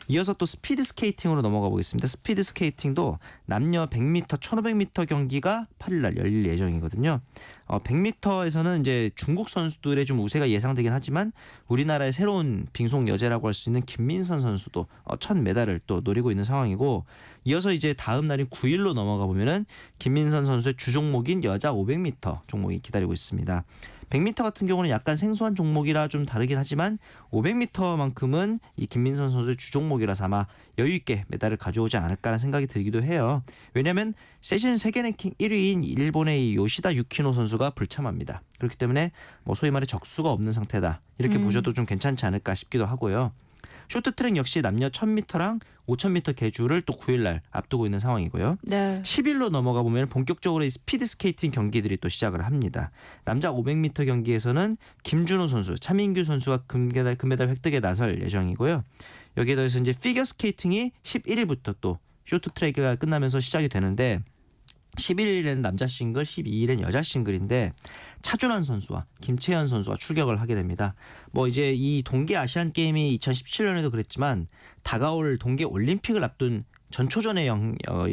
이어서 또 스피드 스케이팅으로 넘어가 보겠습니다. 스피드 스케이팅도 남녀 100m, 1500m 경기가 8일 날 열릴 예정이거든요. 100m에서는 이제 중국 선수들의 좀 우세가 예상되긴 하지만 우리나라의 새로운 빙속 여제라고 할 수 있는 김민선 선수도 첫 메달을 또 노리고 있는 상황이고 이어서 이제 다음 날인 9일로 넘어가 보면은 김민선 선수의 주 종목인 여자 500m 종목이 기다리고 있습니다. 100m 같은 경우는 약간 생소한 종목이라 좀 다르긴 하지만 500m만큼은 이 김민선 선수의 주 종목이라서 아마 여유 있게 메달을 가져오지 않을까라는 생각이 들기도 해요. 왜냐하면 세션 세계 랭킹 1위인 일본의 이 요시다 유키노 선수가 불참합니다. 그렇기 때문에 뭐 소위 말해 적수가 없는 상태다. 이렇게 보셔도 좀 괜찮지 않을까 싶기도 하고요. 쇼트트랙 역시 남녀 1000m랑 5000m 계주를 또 9일날 앞두고 있는 상황이고요. 네. 10일로 넘어가 보면 본격적으로 이 스피드 스케이팅 경기들이 또 시작을 합니다. 남자 500m 경기에서는 김준호 선수, 차민규 선수가 금메달 획득에 나설 예정이고요. 여기에 더해서 이제 피겨 스케이팅이 11일부터 또 쇼트트랙이 끝나면서 시작이 되는데 11일에는 남자 싱글, 12일에는 여자 싱글인데 차준환 선수와 김채연 선수가 출격을 하게 됩니다. 뭐 이제 이 동계 아시안 게임이 2017년에도 그랬지만 다가올 동계 올림픽을 앞둔 전초전의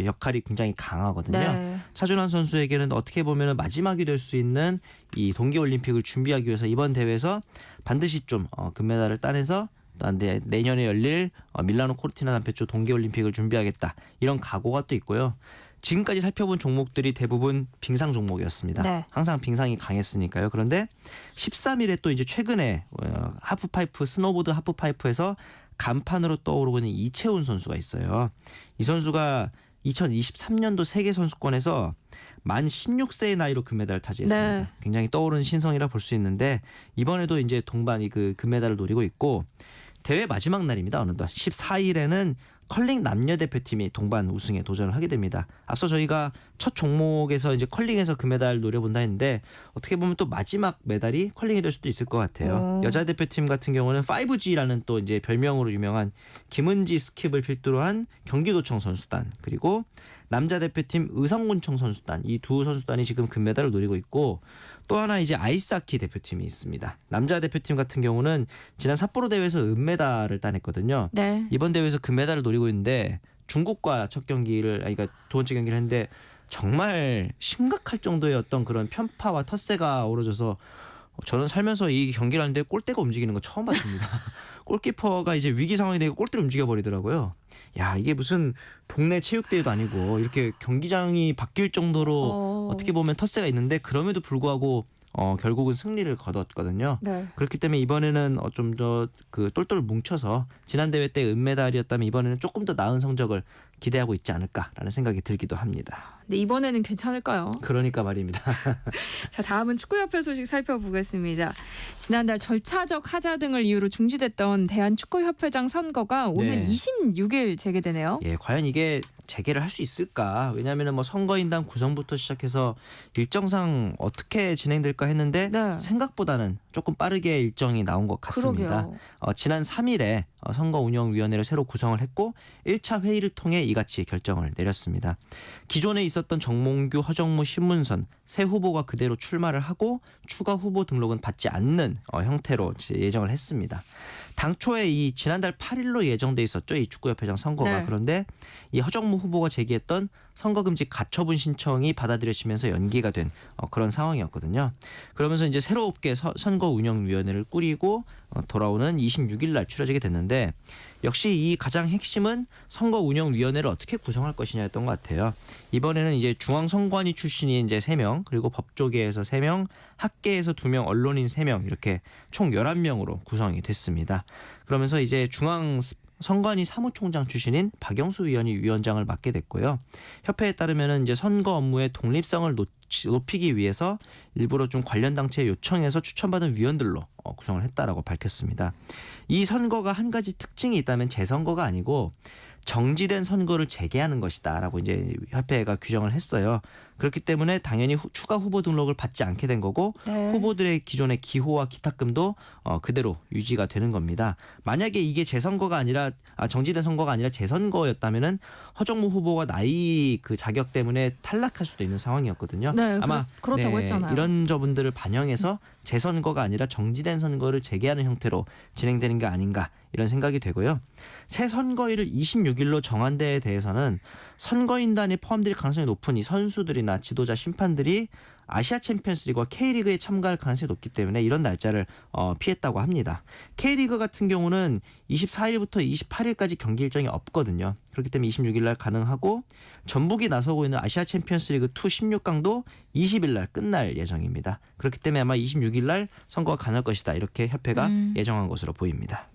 역할이 굉장히 강하거든요. 네. 차준환 선수에게는 어떻게 보면 마지막이 될 수 있는 이 동계 올림픽을 준비하기 위해서 이번 대회에서 반드시 좀 금메달을 따내서 내년에 열릴 밀라노 코르티나 단페초 동계 올림픽을 준비하겠다. 이런 각오가 또 있고요. 지금까지 살펴본 종목들이 대부분 빙상 종목이었습니다. 네. 항상 빙상이 강했으니까요. 그런데 13일에 또 이제 최근에 하프파이프 스노보드 하프파이프에서 간판으로 떠오르고 있는 이채훈 선수가 있어요. 이 선수가 2023년도 세계 선수권에서 만 16세의 나이로 금메달을 차지했습니다. 네. 굉장히 떠오르는 신성이라 볼 수 있는데 이번에도 이제 동반이 그 금메달을 노리고 있고 대회 마지막 날입니다. 어느덧 14일에는 컬링 남녀 대표팀이 동반 우승에 도전을 하게 됩니다. 앞서 저희가 첫 종목에서 이제 컬링에서 금메달 노려본다 했는데 어떻게 보면 또 마지막 메달이 컬링이 될 수도 있을 것 같아요. 여자 대표팀 같은 경우는 5G라는 또 이제 별명으로 유명한 김은지 스킵을 필두로 한 경기도청 선수단 그리고 남자 대표팀 의성군청 선수단 이 두 선수단이 지금 금메달을 노리고 있고 또 하나 이제 아이스하키 대표팀이 있습니다. 남자 대표팀 같은 경우는 지난 삿포로 대회에서 은메달을 따냈거든요. 네. 이번 대회에서 금메달을 노리고 있는데 중국과 첫 경기를 그러니까 두 번째 경기를 했는데 정말 심각할 정도의 어떤 그런 편파와 텃세가 어우러져서 저는 살면서 이 경기를 하는데 골대가 움직이는 거 처음 봤습니다. 골키퍼가 이제 위기 상황이 되고 골대를 움직여 버리더라고요. 야, 이게 무슨 동네 체육대회도 아니고 이렇게 경기장이 바뀔 정도로 어떻게 보면 텃세가 있는데 그럼에도 불구하고 결국은 승리를 거뒀거든요. 네. 그렇기 때문에 이번에는 좀 더 그 똘똘 뭉쳐서 지난 대회 때 은메달이었다면 이번에는 조금 더 나은 성적을 기대하고 있지 않을까라는 생각이 들기도 합니다. 근데 이번에는 괜찮을까요? 그러니까 말입니다. 자, 다음은 축구협회 소식 살펴보겠습니다. 지난달 절차적 하자 등을 이유로 중지됐던 대한축구협회장 선거가 오는 네. 26일 재개되네요. 예, 과연 이게 재개를 할 수 있을까? 왜냐하면 뭐 선거인단 구성부터 시작해서 일정상 어떻게 진행될까 했는데 네. 생각보다는 조금 빠르게 일정이 나온 것 같습니다. 그러게요. 지난 3일에 선거운영위원회를 새로 구성을 했고 1차 회의를 통해 이같이 결정을 내렸습니다. 기존에 있었던 정몽규, 허정무, 신문선 새 후보가 그대로 출마를 하고 추가 후보 등록은 받지 않는 형태로 예정을 했습니다. 당초에 이 지난달 8일로 예정돼 있었죠. 이 축구협회장 선거가. 네. 그런데 이 허정무 후보가 제기했던 선거금지 가처분 신청이 받아들여지면서 연기가 된 그런 상황이었거든요. 그러면서 이제 새롭게 선거운영위원회를 꾸리고 돌아오는 26일 날 치러지게 됐는데 역시 이 가장 핵심은 선거운영위원회를 어떻게 구성할 것이냐였던 것 같아요. 이번에는 이제 중앙선관위 출신이 이제 3명, 그리고 법조계에서 3명, 학계에서 2명, 언론인 3명 이렇게 총 11명으로 구성이 됐습니다. 그러면서 이제 선관위 사무총장 출신인 박영수 위원이 위원장을 맡게 됐고요. 협회에 따르면은 이제 선거 업무의 독립성을 높이기 위해서 일부러 좀 관련 단체에 요청해서 추천받은 위원들로 구성을 했다라고 밝혔습니다. 이 선거가 한 가지 특징이 있다면 재선거가 아니고 정지된 선거를 재개하는 것이다라고 이제 협회가 규정을 했어요. 그렇기 때문에 당연히 추가 후보 등록을 받지 않게 된 거고 네. 후보들의 기존의 기호와 기탁금도 그대로 유지가 되는 겁니다. 만약에 이게 정지된 선거가 아니라 재선거였다면은 허정무 후보가 나이 그 자격 때문에 탈락할 수도 있는 상황이었거든요. 네, 아마 그렇다고 했잖아요. 이런 점들을 반영해서 재선거가 아니라 정지된 선거를 재개하는 형태로 진행되는 게 아닌가 이런 생각이 되고요. 새 선거일을 26일로 정한 데에 대해서는 선거인단에 포함될 가능성이 높은 이 선수들이나 지도자, 심판들이 아시아 챔피언스리그와 K리그에 참가할 가능성이 높기 때문에 이런 날짜를 피했다고 합니다. K리그 같은 경우는 24일부터 28일까지 경기 일정이 없거든요. 그렇기 때문에 26일 날 가능하고 전북이 나서고 있는 아시아 챔피언스리그 2 16강도 20일 날 끝날 예정입니다. 그렇기 때문에 아마 26일 날 선거가 가능할 것이다. 이렇게 협회가 예정한 것으로 보입니다.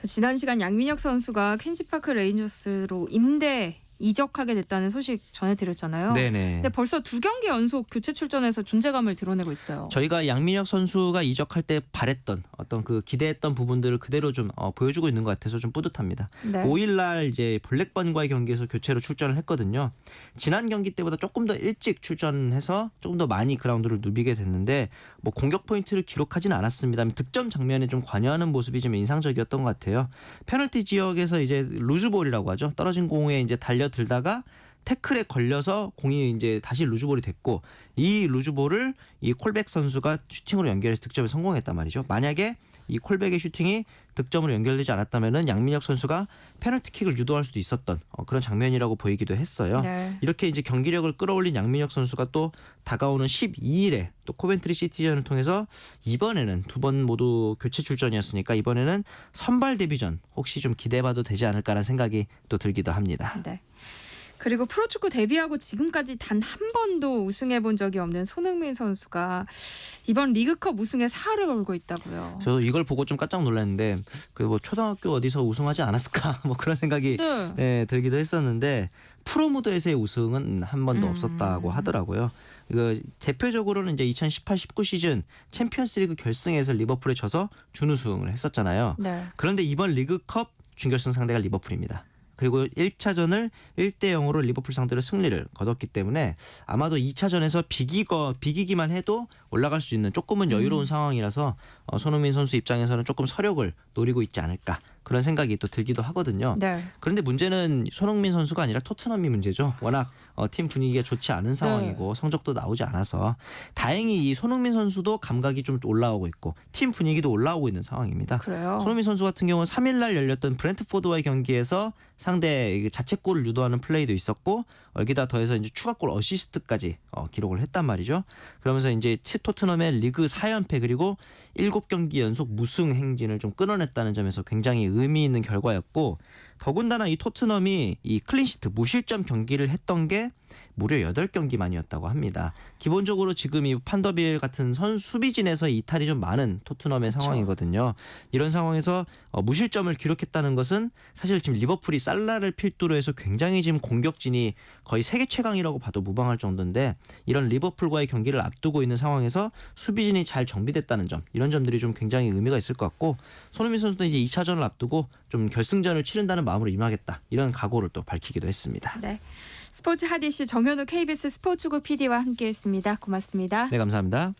지난 시간 양민혁 선수가 퀸즈파크 레인저스로 임대 이적하게 됐다는 소식 전해드렸잖아요. 네네. 근데 벌써 2경기 연속 교체 출전해서 존재감을 드러내고 있어요. 저희가 양민혁 선수가 이적할 때 바랬던 어떤 그 기대했던 부분들을 그대로 좀 보여주고 있는 것 같아서 좀 뿌듯합니다. 네. 5일날 이제 블랙번과의 경기에서 교체로 출전을 했거든요. 지난 경기 때보다 조금 더 일찍 출전해서 조금 더 많이 그라운드를 누비게 됐는데 뭐 공격 포인트를 기록하지는 않았습니다. 득점 장면에 좀 관여하는 모습이 좀 인상적이었던 것 같아요. 페널티 지역에서 이제 루즈볼이라고 하죠. 떨어진 공에 이제 달려들다가 태클에 걸려서 공이 이제 다시 루즈볼이 됐고 이 루즈볼을 이 콜백 선수가 슈팅으로 연결해서 득점에 성공했단 말이죠. 만약에 이 콜백의 슈팅이 득점으로 연결되지 않았다면은 양민혁 선수가 페널티킥을 유도할 수도 있었던 그런 장면이라고 보이기도 했어요. 네. 이렇게 이제 경기력을 끌어올린 양민혁 선수가 또 다가오는 12일에 또 코벤트리 시티전을 통해서 이번에는 2번 모두 교체 출전이었으니까 이번에는 선발 데뷔전 혹시 좀 기대해봐도 되지 않을까라는 생각이 또 들기도 합니다. 네. 그리고 프로축구 데뷔하고 지금까지 단 한 번도 우승해본 적이 없는 손흥민 선수가 이번 리그컵 우승에 사활을 걸고 있다고요. 저도 이걸 보고 좀 깜짝 놀랐는데 그 뭐 초등학교 어디서 우승하지 않았을까 뭐 그런 생각이 네. 들기도 했었는데 프로 무대에서의 우승은 한 번도 없었다고 하더라고요. 이거 대표적으로는 이제 2018-19 시즌 챔피언스리그 결승에서 리버풀에 져서 준우승을 했었잖아요. 네. 그런데 이번 리그컵 준결승 상대가 리버풀입니다. 그리고 1차전을 1대0으로 리버풀 상대로 승리를 거뒀기 때문에 아마도 2차전에서 비기기만 해도 올라갈 수 있는 조금은 여유로운 상황이라서 손흥민 선수 입장에서는 조금 서력을 노리고 있지 않을까 그런 생각이 또 들기도 하거든요. 네. 그런데 문제는 손흥민 선수가 아니라 토트넘이 문제죠. 워낙 팀 분위기가 좋지 않은 상황이고 성적도 나오지 않아서 다행히 이 손흥민 선수도 감각이 좀 올라오고 있고 팀 분위기도 올라오고 있는 상황입니다. 그래요. 손흥민 선수 같은 경우는 3일 날 열렸던 브렌트포드와의 경기에서 상대 자책골을 유도하는 플레이도 있었고 여기다 더해서 이제 추가골 어시스트까지 기록을 했단 말이죠. 그러면서 이제 토트넘의 리그 4연패 그리고 7경기 연속 무승 행진을 좀 끊어냈다는 점에서 굉장히 의미 있는 결과였고 더군다나 이 토트넘이 이 클린시트 무실점 경기를 했던 게 무려 8경기만이었다고 합니다. 기본적으로 지금 이 판더빌 같은 수비진에서 이탈이 좀 많은 토트넘의 상황이거든요. 이런 상황에서 무실점을 기록했다는 것은 사실 지금 리버풀이 살라를 필두로 해서 굉장히 지금 공격진이 거의 세계 최강이라고 봐도 무방할 정도인데 이런 리버풀과의 경기를 앞두고 있는 상황에서 수비진이 잘 정비됐다는 점 이런 점들이 좀 굉장히 의미가 있을 것 같고 손흥민 선수도 이제 2차전을 앞두고 좀 결승전을 치른다는 마음으로 임하겠다 이런 각오를 또 밝히기도 했습니다. 네. 스포츠 핫이슈 정현우 KBS 스포츠국 PD와 함께했습니다. 고맙습니다. 네, 감사합니다.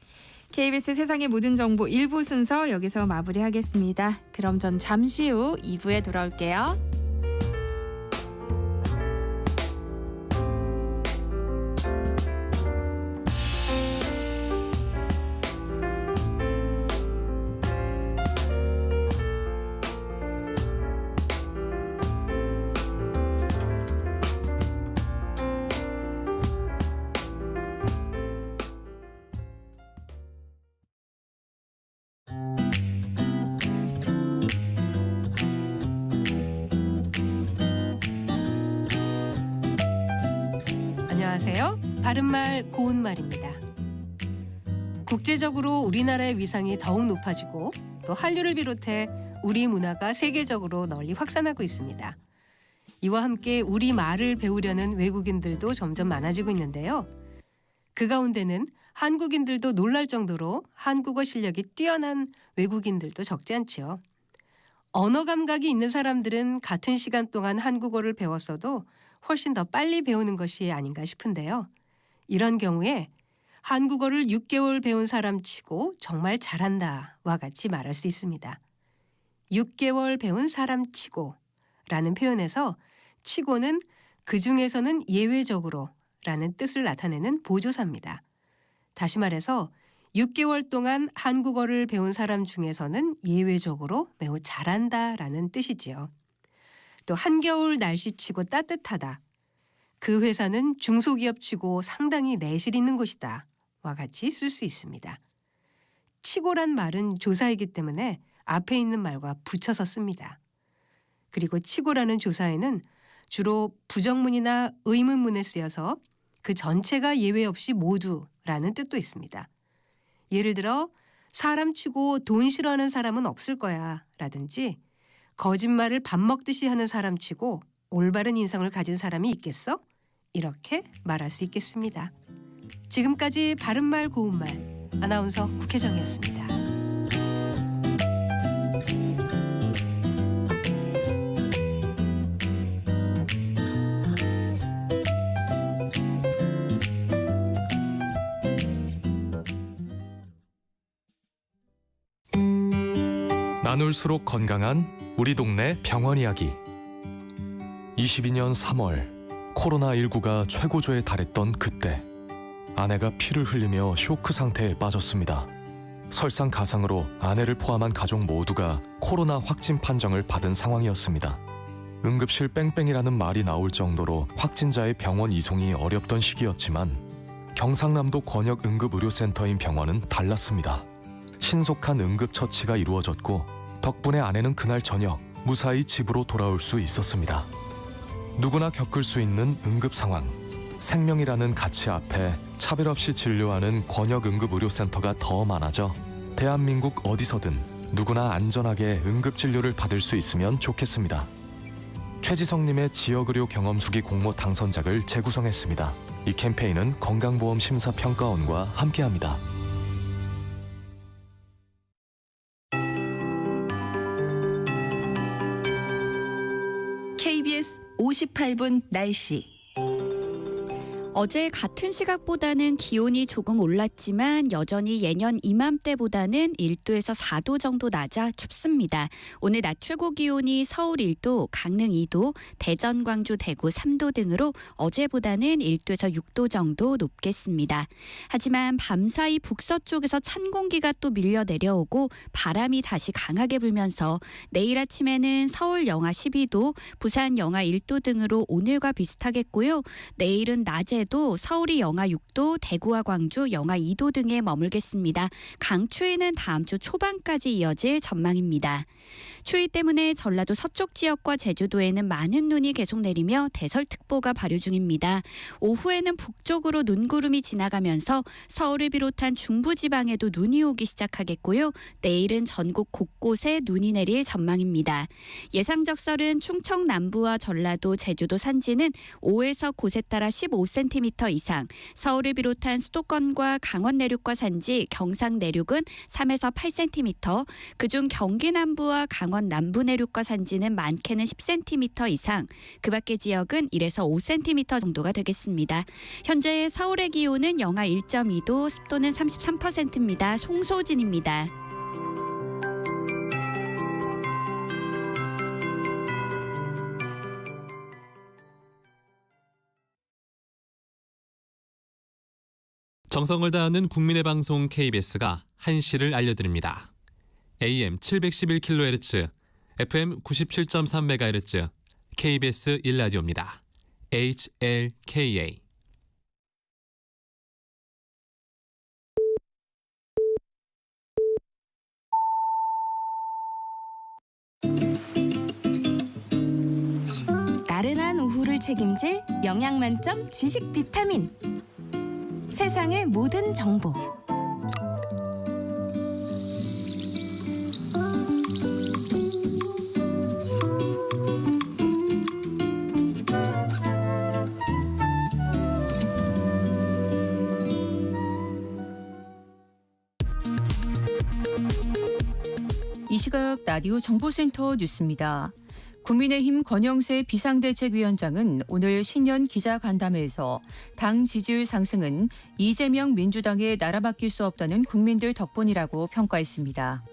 KBS 세상의 모든 정보 1부 순서 여기서 마무리하겠습니다. 그럼 전 잠시 후 2부에 돌아올게요. 안녕하세요. 바른말 고운말입니다. 국제적으로 우리나라의 위상이 더욱 높아지고 또 한류를 비롯해 우리 문화가 세계적으로 널리 확산하고 있습니다. 이와 함께 우리 말을 배우려는 외국인들도 점점 많아지고 있는데요. 그 가운데는 한국인들도 놀랄 정도로 한국어 실력이 뛰어난 외국인들도 적지 않지요. 언어 감각이 있는 사람들은 같은 시간 동안 한국어를 배웠어도 훨씬 더 빨리 배우는 것이 아닌가 싶은데요. 이런 경우에 한국어를 6개월 배운 사람 치고 정말 잘한다와 같이 말할 수 있습니다. 6개월 배운 사람 치고 라는 표현에서 치고는 그 중에서는 예외적으로 라는 뜻을 나타내는 보조사입니다. 다시 말해서 6개월 동안 한국어를 배운 사람 중에서는 예외적으로 매우 잘한다라는 뜻이지요. 또 한겨울 날씨치고 따뜻하다. 그 회사는 중소기업치고 상당히 내실 있는 곳이다. 와 같이 쓸 수 있습니다. 치고란 말은 조사이기 때문에 앞에 있는 말과 붙여서 씁니다. 그리고 치고라는 조사에는 주로 부정문이나 의문문에 쓰여서 그 전체가 예외 없이 모두라는 뜻도 있습니다. 예를 들어 사람 치고 돈 싫어하는 사람은 없을 거야 라든지 거짓말을 밥 먹듯이 하는 사람 치고 올바른 인성을 가진 사람이 있겠어? 이렇게 말할 수 있겠습니다. 지금까지 바른말 고운말 아나운서 국혜정이었습니다. 나눌수록 건강한 우리 동네 병원 이야기. 22년 3월 코로나19가 최고조에 달했던 그때 아내가 피를 흘리며 쇼크 상태에 빠졌습니다. 설상가상으로 아내를 포함한 가족 모두가 코로나 확진 판정을 받은 상황이었습니다. 응급실 뺑뺑이라는 말이 나올 정도로 확진자의 병원 이송이 어렵던 시기였지만 경상남도 권역 응급의료센터인 병원은 달랐습니다. 신속한 응급처치가 이루어졌고 덕분에 아내는 그날 저녁 무사히 집으로 돌아올 수 있었습니다. 누구나 겪을 수 있는 응급 상황, 생명이라는 가치 앞에 차별 없이 진료하는 권역 응급의료센터가 더 많아져 대한민국 어디서든 누구나 안전하게 응급진료를 받을 수 있으면 좋겠습니다. 최지성님의 지역의료 경험수기 공모 당선작을 재구성했습니다. 이 캠페인은 건강보험심사평가원과 함께합니다. KBS 58분 날씨. 어제 같은 시각보다는 기온이 조금 올랐지만 여전히 예년 이맘때보다는 1도에서 4도 정도 낮아 춥습니다. 오늘 낮 최고 기온이 서울 1도, 강릉 2도, 대전, 광주, 대구 3도 등으로 어제보다는 1도에서 6도 정도 높겠습니다. 하지만 밤사이 북서쪽에서 찬 공기가 또 밀려 내려오고 바람이 다시 강하게 불면서 내일 아침에는 서울 영하 12도, 부산 영하 1도 등으로 오늘과 비슷하겠고요. 내일은 낮에 도 서울이 영하 6도, 대구와 광주 영하 2도 등에 머물겠습니다. 강추위는 다음 주 초반까지 이어질 전망입니다. 추위 때문에 전라도 서쪽 지역과 제주도에는 많은 눈이 계속 내리며 대설특보가 발효 중입니다. 오후에는 북쪽으로 눈구름이 지나가면서 서울을 비롯한 중부지방에도 눈이 오기 시작하겠고요. 내일은 전국 곳곳에 눈이 내릴 전망입니다. 예상 적설은 충청 남부와 전라도, 제주도 산지는 5에서 곳에 따라 15cm 이상, 서울을 비롯한 수도권과 강원 내륙과 산지, 경상 내륙은 3에서 8cm, 그중 경기 남부와 강원 강원 남부 내륙과 산지는 많게는 10cm 이상, 그 밖의 지역은 1에서 5cm 정도가 되겠습니다. 현재 서울의 기온은 영하 1.2도, 습도는 33%입니다. 송소진입니다. 정성을 다하는 국민의 방송 KBS가 한시를 알려드립니다. AM 711kHz, FM 97.3MHz, KBS 1라디오입니다. HLKA. 나른한 오후를 책임질 영양 만점 지식 비타민. 세상의 모든 정보. 이 시각 라디오 정보센터 뉴스입니다. 국민의힘 권영세 비상대책위원장은 오늘 신년 기자간담회에서 당 지지율 상승은 이재명 민주당에 나라맡길 수 없다는 국민들 덕분이라고 평가했습니다.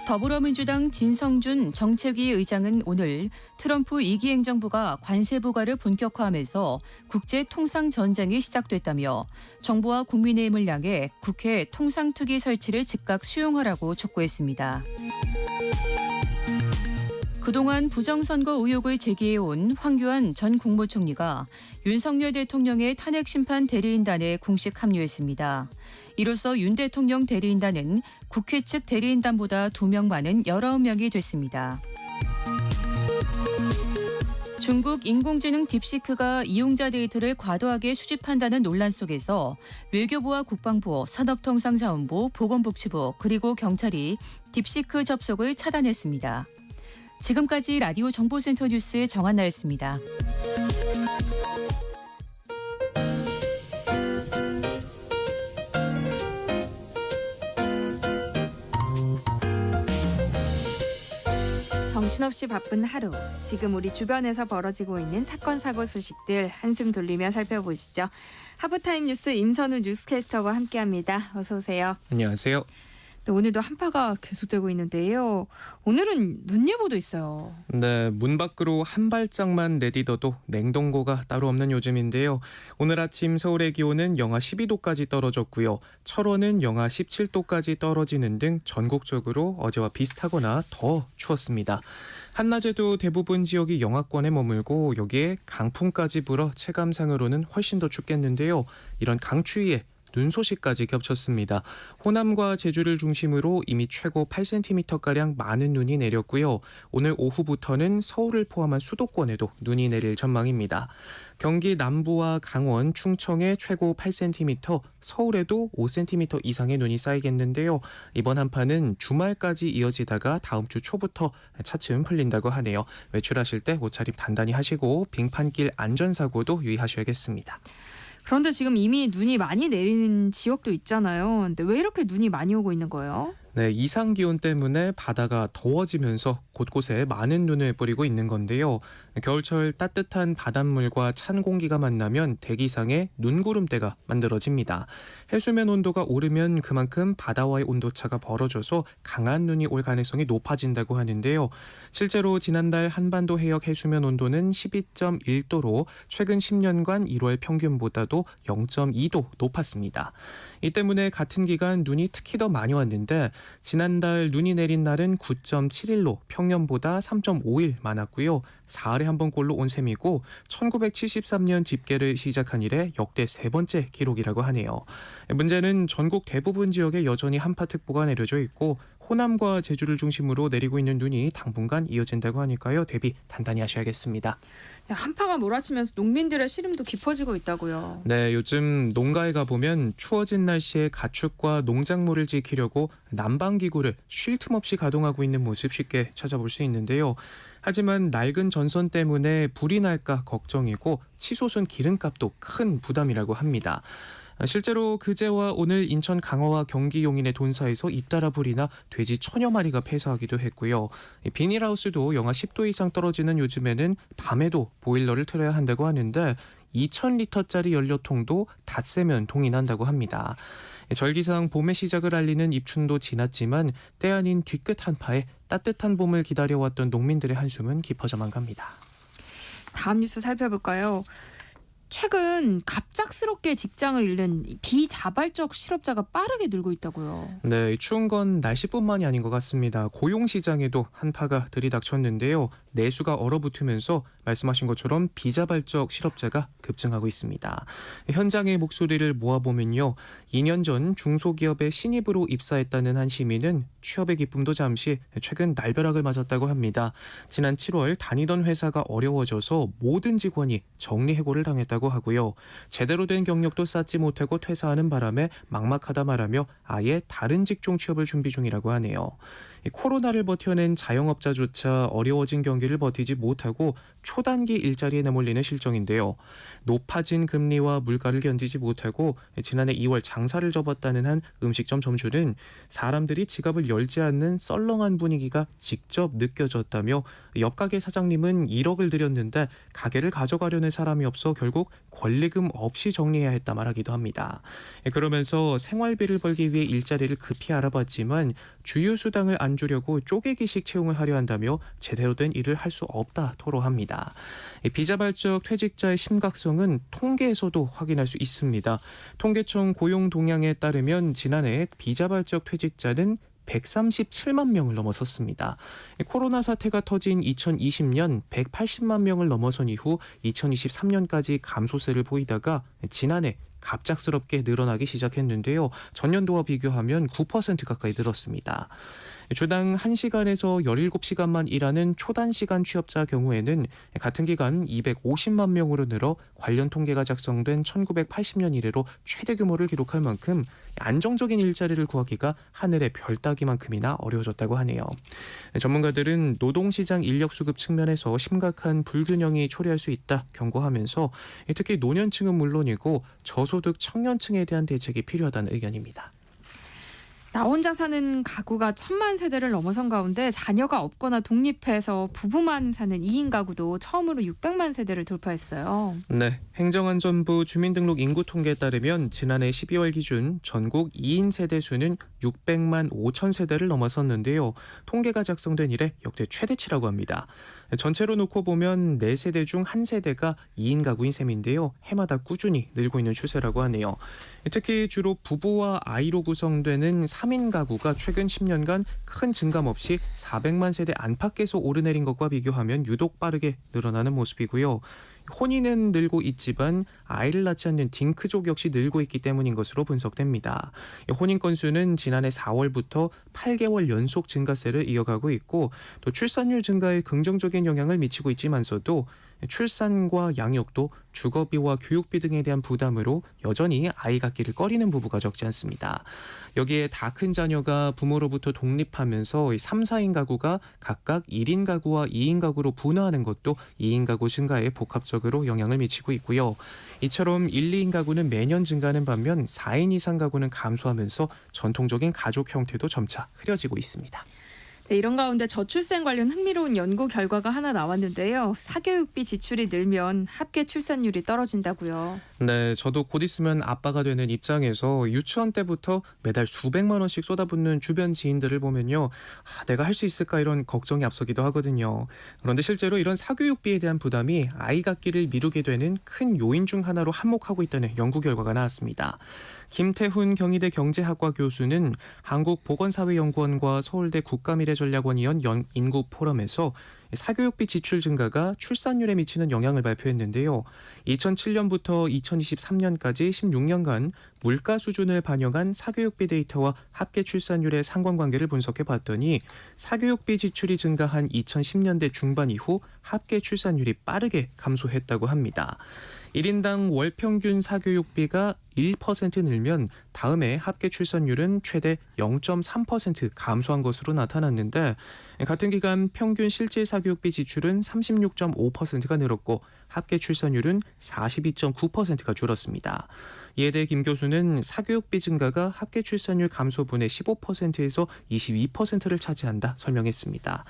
더불어민주당 진성준 정책위 의장은 오늘 트럼프 2기 행정부가 관세 부과를 본격화하면서 국제 통상 전쟁이 시작됐다며 정부와 국민의힘을 향해 국회 통상특위 설치를 즉각 수용하라고 촉구했습니다. 그동안 부정선거 의혹을 제기해온 황교안 전 국무총리가 윤석열 대통령의 탄핵심판 대리인단에 공식 합류했습니다. 이로써 윤 대통령 대리인단은 국회 측 대리인단보다 2명 많은 19명이 됐습니다. 중국 인공지능 딥시크가 이용자 데이터를 과도하게 수집한다는 논란 속에서 외교부와 국방부, 산업통상자원부, 보건복지부 그리고 경찰이 딥시크 접속을 차단했습니다. 지금까지 라디오 정보센터 뉴스 정한나였습니다. 정신없이 바쁜 하루. 지금 우리 주변에서 벌어지고 있는 사건 사고 소식들 한숨 돌리며 살펴보시죠. 하브타임 뉴스 임선우 뉴스캐스터와 함께합니다. 어서 오세요. 안녕하세요. 네, 오늘도 한파가 계속되고 있는데요. 오늘은 눈 예보도 있어요. 네, 문 밖으로 한 발짝만 내디뎌도 냉동고가 따로 없는 요즘인데요. 오늘 아침 서울의 기온은 영하 12도까지 떨어졌고요. 철원은 영하 17도까지 떨어지는 등 전국적으로 어제와 비슷하거나 더 추웠습니다. 한낮에도 대부분 지역이 영하권에 머물고 여기에 강풍까지 불어 체감상으로는 훨씬 더 춥겠는데요. 이런 강추위에 눈 소식까지 겹쳤습니다. 호남과 제주를 중심으로 이미 최고 8cm가량 많은 눈이 내렸고요. 오늘 오후부터는 서울을 포함한 수도권에도 눈이 내릴 전망입니다. 경기 남부와 강원, 충청에 최고 8cm, 서울에도 5cm 이상의 눈이 쌓이겠는데요. 이번 한파는 주말까지 이어지다가 다음 주 초부터 차츰 풀린다고 하네요. 외출하실 때 옷차림 단단히 하시고 빙판길 안전사고도 유의하셔야겠습니다. 그런데 지금 이미 눈이 많이 내리는 지역도 있잖아요. 근데 왜 이렇게 눈이 많이 오고 있는 거예요? 네, 이상 기온 때문에 바다가 더워지면서 곳곳에 많은 눈을 뿌리고 있는 건데요. 겨울철 따뜻한 바닷물과 찬 공기가 만나면 대기상에 눈구름대가 만들어집니다. 해수면 온도가 오르면 그만큼 바다와의 온도차가 벌어져서 강한 눈이 올 가능성이 높아진다고 하는데요. 실제로 지난달 한반도 해역 해수면 온도는 12.1도로 최근 10년간 1월 평균보다도 0.2도 높았습니다. 이 때문에 같은 기간 눈이 특히 더 많이 왔는데 지난달 눈이 내린 날은 9.7일로 평년보다 3.5일 많았고요. 사흘에 한 번꼴로 온 셈이고 1973년 집계를 시작한 이래 역대 세 번째 기록이라고 하네요. 문제는 전국 대부분 지역에 여전히 한파특보가 내려져 있고 호남과 제주를 중심으로 내리고 있는 눈이 당분간 이어진다고 하니까요. 대비 단단히 하셔야겠습니다. 네, 한파가 몰아치면서 농민들의 시름도 깊어지고 있다고요. 네, 요즘 농가에 가보면 추워진 날씨에 가축과 농작물을 지키려고 난방기구를 쉴 틈 없이 가동하고 있는 모습 쉽게 찾아볼 수 있는데요. 하지만 낡은 전선 때문에 불이 날까 걱정이고 치솟은 기름값도 큰 부담이라고 합니다. 실제로 그제와 오늘 인천 강화와 경기 용인의 돈사에서 잇따라 불이 나 돼지 1000여 마리가 폐사하기도 했고요. 비닐하우스도 영하 10도 이상 떨어지는 요즘에는 밤에도 보일러를 틀어야 한다고 하는데 2000리터짜리 연료통도 닷새면 동이 난다고 합니다. 절기상 봄의 시작을 알리는 입춘도 지났지만 때 아닌 뒤끝 한파에 따뜻한 봄을 기다려왔던 농민들의 한숨은 깊어져만 갑니다. 다음 뉴스 살펴볼까요? 최근 갑작스럽게 직장을 잃는 비자발적 실업자가 빠르게 늘고 있다고요. 네, 추운 건 날씨뿐만이 아닌 것 같습니다. 고용 시장에도 한파가 들이닥쳤는데요. 내수가 얼어붙으면서 말씀하신 것처럼 비자발적 실업자가 급증하고 있습니다. 현장의 목소리를 모아보면요. 2년 전 중소기업에 신입으로 입사했다는 한 시민은 취업의 기쁨도 잠시 최근 날벼락을 맞았다고 합니다. 지난 7월 다니던 회사가 어려워져서 모든 직원이 정리해고를 당했다고 하고요. 제대로 된 경력도 쌓지 못하고 퇴사하는 바람에 막막하다 말하며 아예 다른 직종 취업을 준비 중이라고 하네요. 코로나를 버텨낸 자영업자조차 어려워진 경기를 버티지 못하고 초단기 일자리에 내몰리는 실정인데요. 높아진 금리와 물가를 견디지 못하고 지난해 2월 장사를 접었다는 한 음식점 점주는 사람들이 지갑을 열지 않는 썰렁한 분위기가 직접 느껴졌다며 옆 가게 사장님은 1억을 들였는데 가게를 가져가려는 사람이 없어 결국 권리금 없이 정리해야 했다 말하기도 합니다. 그러면서 생활비를 벌기 위해 일자리를 급히 알아봤지만 주유 수당을 안 주려고 쪼개기식 채용을 하려 한다며 제대로 된 일을 할 수 없다 토로합니다. 비자발적 퇴직자의 심각성은 통계에서도 확인할 수 있습니다. 통계청 고용 동향에 따르면 지난해 비자발적 퇴직자는 137만 명을 넘어섰습니다. 코로나 사태가 터진 2020년 180만 명을 넘어선 이후 2023년까지 감소세를 보이다가 지난해 갑작스럽게 늘어나기 시작했는데요. 전년도와 비교하면 9% 가까이 늘었습니다. 주당 1시간에서 17시간만 일하는 초단시간 취업자 경우에는 같은 기간 250만 명으로 늘어 관련 통계가 작성된 1980년 이래로 최대 규모를 기록할 만큼 안정적인 일자리를 구하기가 하늘의 별 따기만큼이나 어려워졌다고 하네요. 전문가들은 노동시장 인력 수급 측면에서 심각한 불균형이 초래할 수 있다 경고하면서 특히 노년층은 물론이고 저소득 청년층에 대한 대책이 필요하다는 의견입니다. 나 혼자 사는 가구가 1000만 세대를 넘어선 가운데 자녀가 없거나 독립해서 부부만 사는 2인 가구도 처음으로 600만 세대를 돌파했어요. 네, 행정안전부 주민등록 인구 통계에 따르면 지난해 12월 기준 전국 2인 세대 수는 600만 5천 세대를 넘어섰는데요. 통계가 작성된 이래 역대 최대치라고 합니다. 전체로 놓고 보면 4세대 중 1세대가 2인 가구인 셈인데요. 해마다 꾸준히 늘고 있는 추세라고 하네요. 특히 주로 부부와 아이로 구성되는 3인 가구가 최근 10년간 큰 증감 없이 400만 세대 안팎에서 오르내린 것과 비교하면 유독 빠르게 늘어나는 모습이고요. 혼인은 늘고 있지만 아이를 낳지 않는 딩크족 역시 늘고 있기 때문인 것으로 분석됩니다. 혼인 건수는 지난해 4월부터 8개월 연속 증가세를 이어가고 있고 또 출산율 증가에 긍정적인 영향을 미치고 있지만서도 출산과 양육도 주거비와 교육비 등에 대한 부담으로 여전히 아이 갖기를 꺼리는 부부가 적지 않습니다. 여기에 다 큰 자녀가 부모로부터 독립하면서 3, 4인 가구가 각각 1인 가구와 2인 가구로 분화하는 것도 2인 가구 증가에 복합적으로 영향을 미치고 있고요. 이처럼 1, 2인 가구는 매년 증가하는 반면 4인 이상 가구는 감소하면서 전통적인 가족 형태도 점차 흐려지고 있습니다. 네, 이런 가운데 저출생 관련 흥미로운 연구 결과가 하나 나왔는데요. 사교육비 지출이 늘면 합계 출산율이 떨어진다고요. 네, 저도 곧 있으면 아빠가 되는 입장에서 유치원 때부터 매달 수백만 원씩 쏟아붓는 주변 지인들을 보면요. 내가 할 수 있을까 이런 걱정이 앞서기도 하거든요. 그런데 실제로 이런 사교육비에 대한 부담이 아이 갖기를 미루게 되는 큰 요인 중 하나로 한몫하고 있다는 연구 결과가 나왔습니다. 김태훈 경희대 경제학과 교수는 한국보건사회연구원과 서울대 국가미래전략원이 연 인구 포럼에서 사교육비 지출 증가가 출산율에 미치는 영향을 발표했는데요. 2007년부터 2023년까지 16년간 물가 수준을 반영한 사교육비 데이터와 합계 출산율의 상관관계를 분석해 봤더니 사교육비 지출이 증가한 2010년대 중반 이후 합계 출산율이 빠르게 감소했다고 합니다. 1인당 월 평균 사교육비가 1% 늘면 다음해 합계 출산율은 최대 0.3% 감소한 것으로 나타났는데 같은 기간 평균 실질 사교육비 지출은 36.5%가 늘었고 합계 출산율은 42.9%가 줄었습니다. 이에 대해 김 교수는 사교육비 증가가 합계 출산율 감소분의 15%에서 22%를 차지한다 설명했습니다.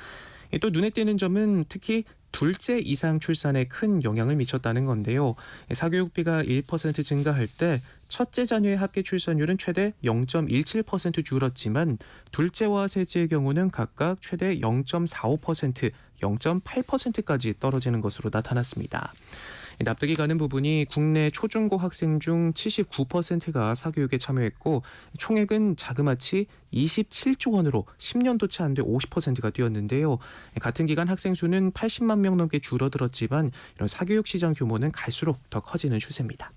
또 눈에 띄는 점은 특히 둘째 이상 출산에 큰 영향을 미쳤다는 건데요. 사교육비가 1% 증가할 때 첫째 자녀의 합계 출산율은 최대 0.17% 줄었지만 둘째와 셋째의 경우는 각각 최대 0.45%, 0.8%까지 떨어지는 것으로 나타났습니다. 납득이 가는 부분이 국내 초중고 학생 중 79%가 사교육에 참여했고 총액은 자그마치 27조 원으로 10년도 채 안 돼 50%가 뛰었는데요. 같은 기간 학생 수는 80만 명 넘게 줄어들었지만 이런 사교육 시장 규모는 갈수록 더 커지는 추세입니다.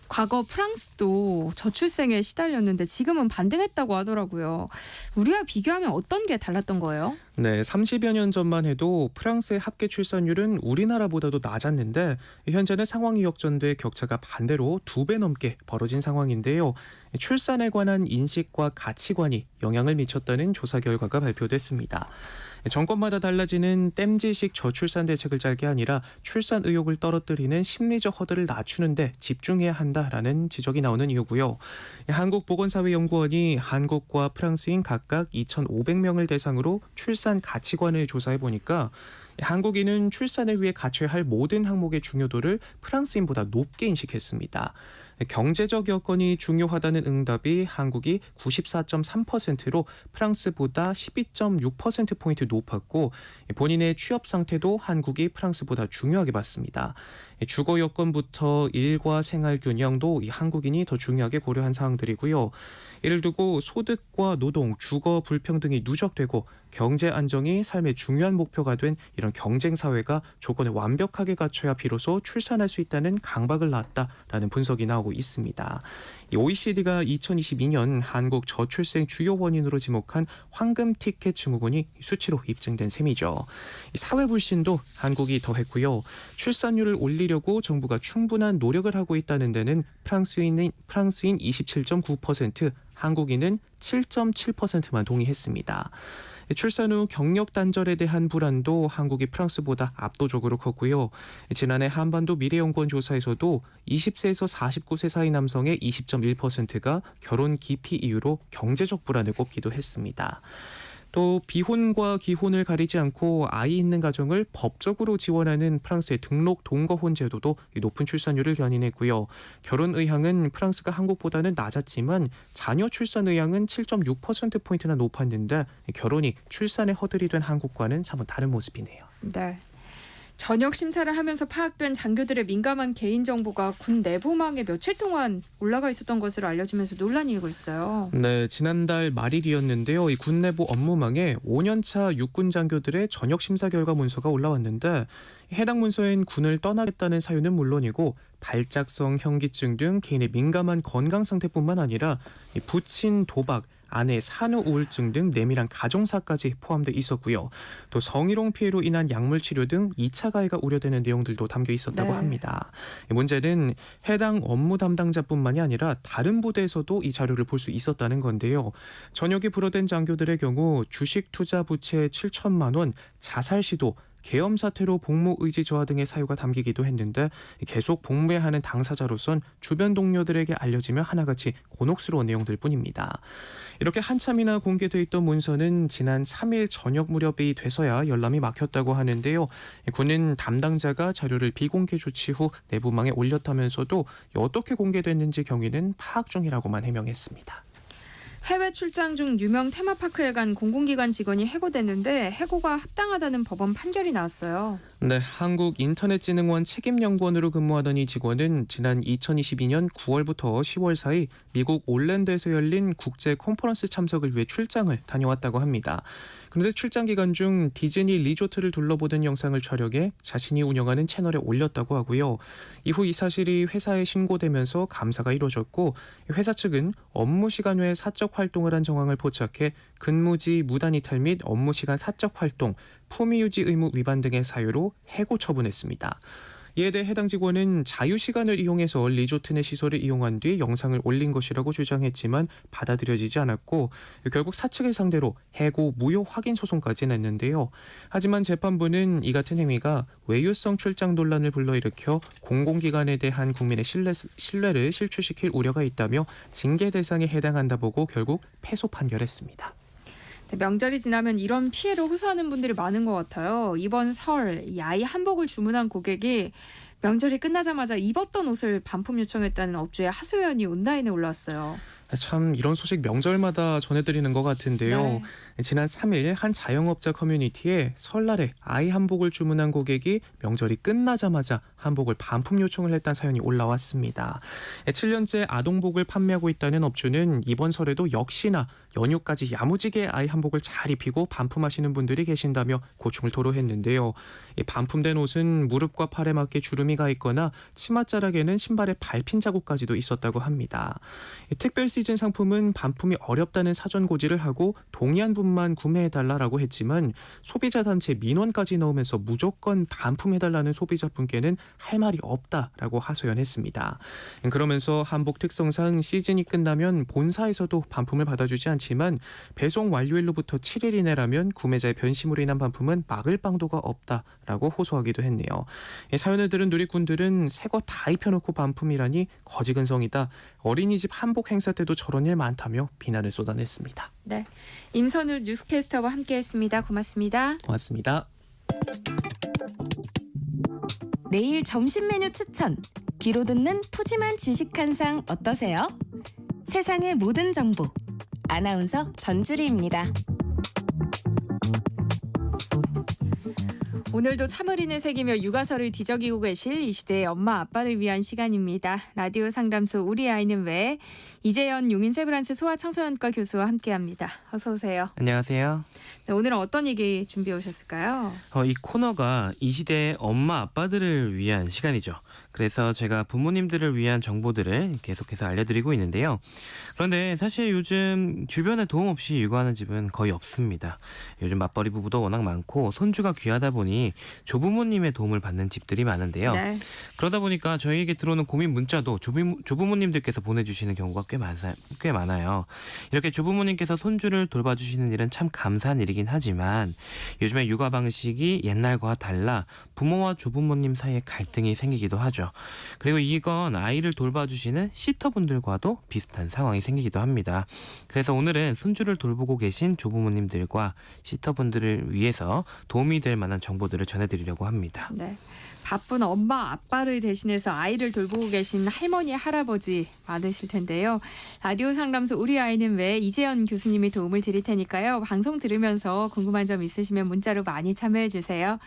과거 프랑스도 저출생에 시달렸는데 지금은 반등했다고 하더라고요. 우리와 비교하면 어떤 게 달랐던 거예요? 네, 30여 년 전만 해도 프랑스의 합계 출산율은 우리나라보다도 낮았는데 현재는 상황이 역전돼 격차가 반대로 2배 넘게 벌어진 상황인데요. 출산에 관한 인식과 가치관이 영향을 미쳤다는 조사 결과가 발표됐습니다. 정권마다 달라지는 땜질식 저출산 대책을 짤 게 아니라 출산 의욕을 떨어뜨리는 심리적 허들을 낮추는 데 집중해야 한다라는 지적이 나오는 이유고요. 한국보건사회연구원이 한국과 프랑스인 각각 2,500명을 대상으로 출산 가치관을 조사해 보니까 한국인은 출산을 위해 갖춰야 할 모든 항목의 중요도를 프랑스인보다 높게 인식했습니다. 경제적 여건이 중요하다는 응답이 한국이 94.3%로 프랑스보다 12.6%포인트 높았고 본인의 취업 상태도 한국이 프랑스보다 중요하게 봤습니다. 주거 여건부터 일과 생활 균형도 이 한국인이 더 중요하게 고려한 사항들이고요. 이를 두고 소득과 노동, 주거 불평등이 누적되고 경제 안정이 삶의 중요한 목표가 된 이런 경쟁 사회가 조건에 완벽하게 갖춰야 비로소 출산할 수 있다는 강박을 낳았다라는 분석이 나오고 있습니다. OECD가 2022년 한국 저출생 주요 원인으로 지목한 황금 티켓 증후군이 수치로 입증된 셈이죠. 사회 불신도 한국이 더했고요. 출산율을 올리려고 정부가 충분한 노력을 하고 있다는 데는 프랑스인 27.9%, 한국인은 7.7%만 동의했습니다. 출산 후 경력 단절에 대한 불안도 한국이 프랑스보다 압도적으로 컸고요. 지난해 한반도 미래연구원 조사에서도 20세에서 49세 사이 남성의 20.1%가 결혼 기피 이유로 경제적 불안을 꼽기도 했습니다. 또 비혼과 기혼을 가리지 않고 아이 있는 가정을 법적으로 지원하는 프랑스의 등록 동거혼 제도도 높은 출산율을 견인했고요. 결혼 의향은 프랑스가 한국보다는 낮았지만 자녀 출산 의향은 7.6%포인트나 높았는데 결혼이 출산의 허들이 된 한국과는 사뭇 다른 모습이네요. 네. 전역 심사를 하면서 파악된 장교들의 민감한 개인정보가 군 내부망에 며칠 동안 올라가 있었던 것으로 알려지면서 논란이 일고 있어요. 네, 지난달 말일이었는데요. 이 군 내부 업무망에 5년차 육군 장교들의 전역 심사 결과 문서가 올라왔는데 해당 문서엔 군을 떠나겠다는 사유는 물론이고 발작성 현기증 등 개인의 민감한 건강 상태뿐만 아니라 부친 도박, 아내 산후 우울증 등 내밀한 가정사까지 포함돼 있었고요. 또 성희롱 피해로 인한 약물 치료 등 2차 가해가 우려되는 내용들도 담겨 있었다고 합니다. 문제는 해당 업무 담당자뿐만이 아니라 다른 부대에서도 이 자료를 볼 수 있었다는 건데요. 전역이 불어된 장교들의 경우 주식 투자 부채 7천만 원, 자살 시도, 계엄 사태로 복무 의지 저하 등의 사유가 담기기도 했는데 계속 복무해야 하는 당사자로선 주변 동료들에게 알려지며 하나같이 곤혹스러운 내용들 뿐입니다. 이렇게 한참이나 공개돼 있던 문서는 지난 3일 저녁 무렵이 돼서야 열람이 막혔다고 하는데요. 군은 담당자가 자료를 비공개 조치 후 내부망에 올렸다면서도 어떻게 공개됐는지 경위는 파악 중이라고만 해명했습니다. 해외 출장 중 유명 테마파크에 간 공공기관 직원이 해고됐는데 해고가 합당하다는 법원 판결이 나왔어요. 네, 한국인터넷진흥원 책임연구원으로 근무하던 이 직원은 지난 2022년 9월부터 10월 사이 미국 올랜도에서 열린 국제 컨퍼런스 참석을 위해 출장을 다녀왔다고 합니다. 그런데 출장 기간 중 디즈니 리조트를 둘러보던 영상을 촬영해 자신이 운영하는 채널에 올렸다고 하고요. 이후 이 사실이 회사에 신고되면서 감사가 이루어졌고 회사 측은 업무 시간 외에 사적 활동을 한 정황을 포착해 근무지 무단 이탈 및 업무 시간 사적 활동, 품위 유지 의무 위반 등의 사유로 해고 처분했습니다. 이에 대해 해당 직원은 자유시간을 이용해서 리조트 내 시설을 이용한 뒤 영상을 올린 것이라고 주장했지만 받아들여지지 않았고 결국 사측을 상대로 해고 무효 확인 소송까지 냈는데요. 하지만 재판부는 이 같은 행위가 외유성 출장 논란을 불러일으켜 공공기관에 대한 국민의 신뢰를 실추시킬 우려가 있다며 징계 대상에 해당한다 보고 결국 패소 판결했습니다. 명절이 지나면 이런 피해를 호소하는 분들이 많은 것 같아요. 이번 설 이 아이 한복을 주문한 고객이 명절이 끝나자마자 입었던 옷을 반품 요청했다는 업주의 하소연이 온라인에 올라왔어요. 참 이런 소식 명절마다 전해드리는 것 같은데요. 네. 지난 3일 한 자영업자 커뮤니티에 설날에 아이 한복을 주문한 고객이 명절이 끝나자마자 한복을 반품 요청을 했다는 사연이 올라왔습니다. 7년째 아동복을 판매하고 있다는 업주는 이번 설에도 역시나 연휴까지 야무지게 아이 한복을 잘 입히고 반품하시는 분들이 계신다며 고충을 토로했는데요. 이 반품된 옷은 무릎과 팔에 맞게 주름이 가 있거나 치맛자락에는 신발에 밟힌 자국까지도 있었다고 합니다. 특별 시즌 상품은 반품이 어렵다는 사전 고지를 하고 동의한 분만 구매해달라고 했지만 소비자 단체 민원까지 넣으면서 무조건 반품해달라는 소비자분께는 할 말이 없다라고 하소연했습니다. 그러면서 한복 특성상 시즌이 끝나면 본사에서도 반품을 받아주지 않지만 배송 완료일로부터 7일 이내라면 구매자의 변심으로 인한 반품은 막을 방도가 없다라고 호소하기도 했네요. 사연을 들은 누리꾼들은 새 거 다 입혀놓고 반품이라니 거지근성이다. 어린이집 한복 행사 때도 저런 일 많다며 비난을 쏟아냈습니다. 네, 임선우 뉴스캐스터와 함께했습니다. 고맙습니다. 고맙습니다. 내일 점심 메뉴 추천. 귀로 듣는 푸짐한 지식 한 상 어떠세요? 세상의 모든 정보. 아나운서 전주리입니다. 오늘도 참을인을 새기며 육아서를 뒤적이고 계실 이 시대의 엄마 아빠를 위한 시간입니다. 라디오 상담소 우리 아이는 왜 이재현 용인세브란스 소아청소년과 교수와 함께합니다. 어서 오세요. 안녕하세요. 네, 오늘은 어떤 얘기 준비해 오셨을까요? 이 코너가 이 시대의 엄마 아빠들을 위한 시간이죠. 그래서 제가 부모님들을 위한 정보들을 계속해서 알려드리고 있는데요. 그런데 사실 요즘 주변에 도움 없이 육아하는 집은 거의 없습니다. 요즘 맞벌이 부부도 워낙 많고 손주가 귀하다 보니 조부모님의 도움을 받는 집들이 많은데요. 네. 그러다 보니까 저희에게 들어오는 고민 문자도 조부모님들께서 보내주시는 경우가 꽤 많아요. 이렇게 조부모님께서 손주를 돌봐주시는 일은 참 감사한 일이긴 하지만 요즘에 육아 방식이 옛날과 달라 부모와 조부모님 사이에 갈등이 생기기도 하죠. 그리고 이건 아이를 돌봐주시는 시터분들과도 비슷한 상황이 생기기도 합니다. 그래서 오늘은 손주를 돌보고 계신 조부모님들과 시터분들을 위해서 도움이 될 만한 정보들을 전해드리려고 합니다. 네. 바쁜 엄마 아빠를 대신해서 아이를 돌보고 계신 할머니 할아버지 많으실 텐데요. 라디오 상담소 우리 아이는 왜 이재현 교수님이 도움을 드릴 테니까요. 방송 들으면서 궁금한 점 있으시면 문자로 많이 참여해 주세요.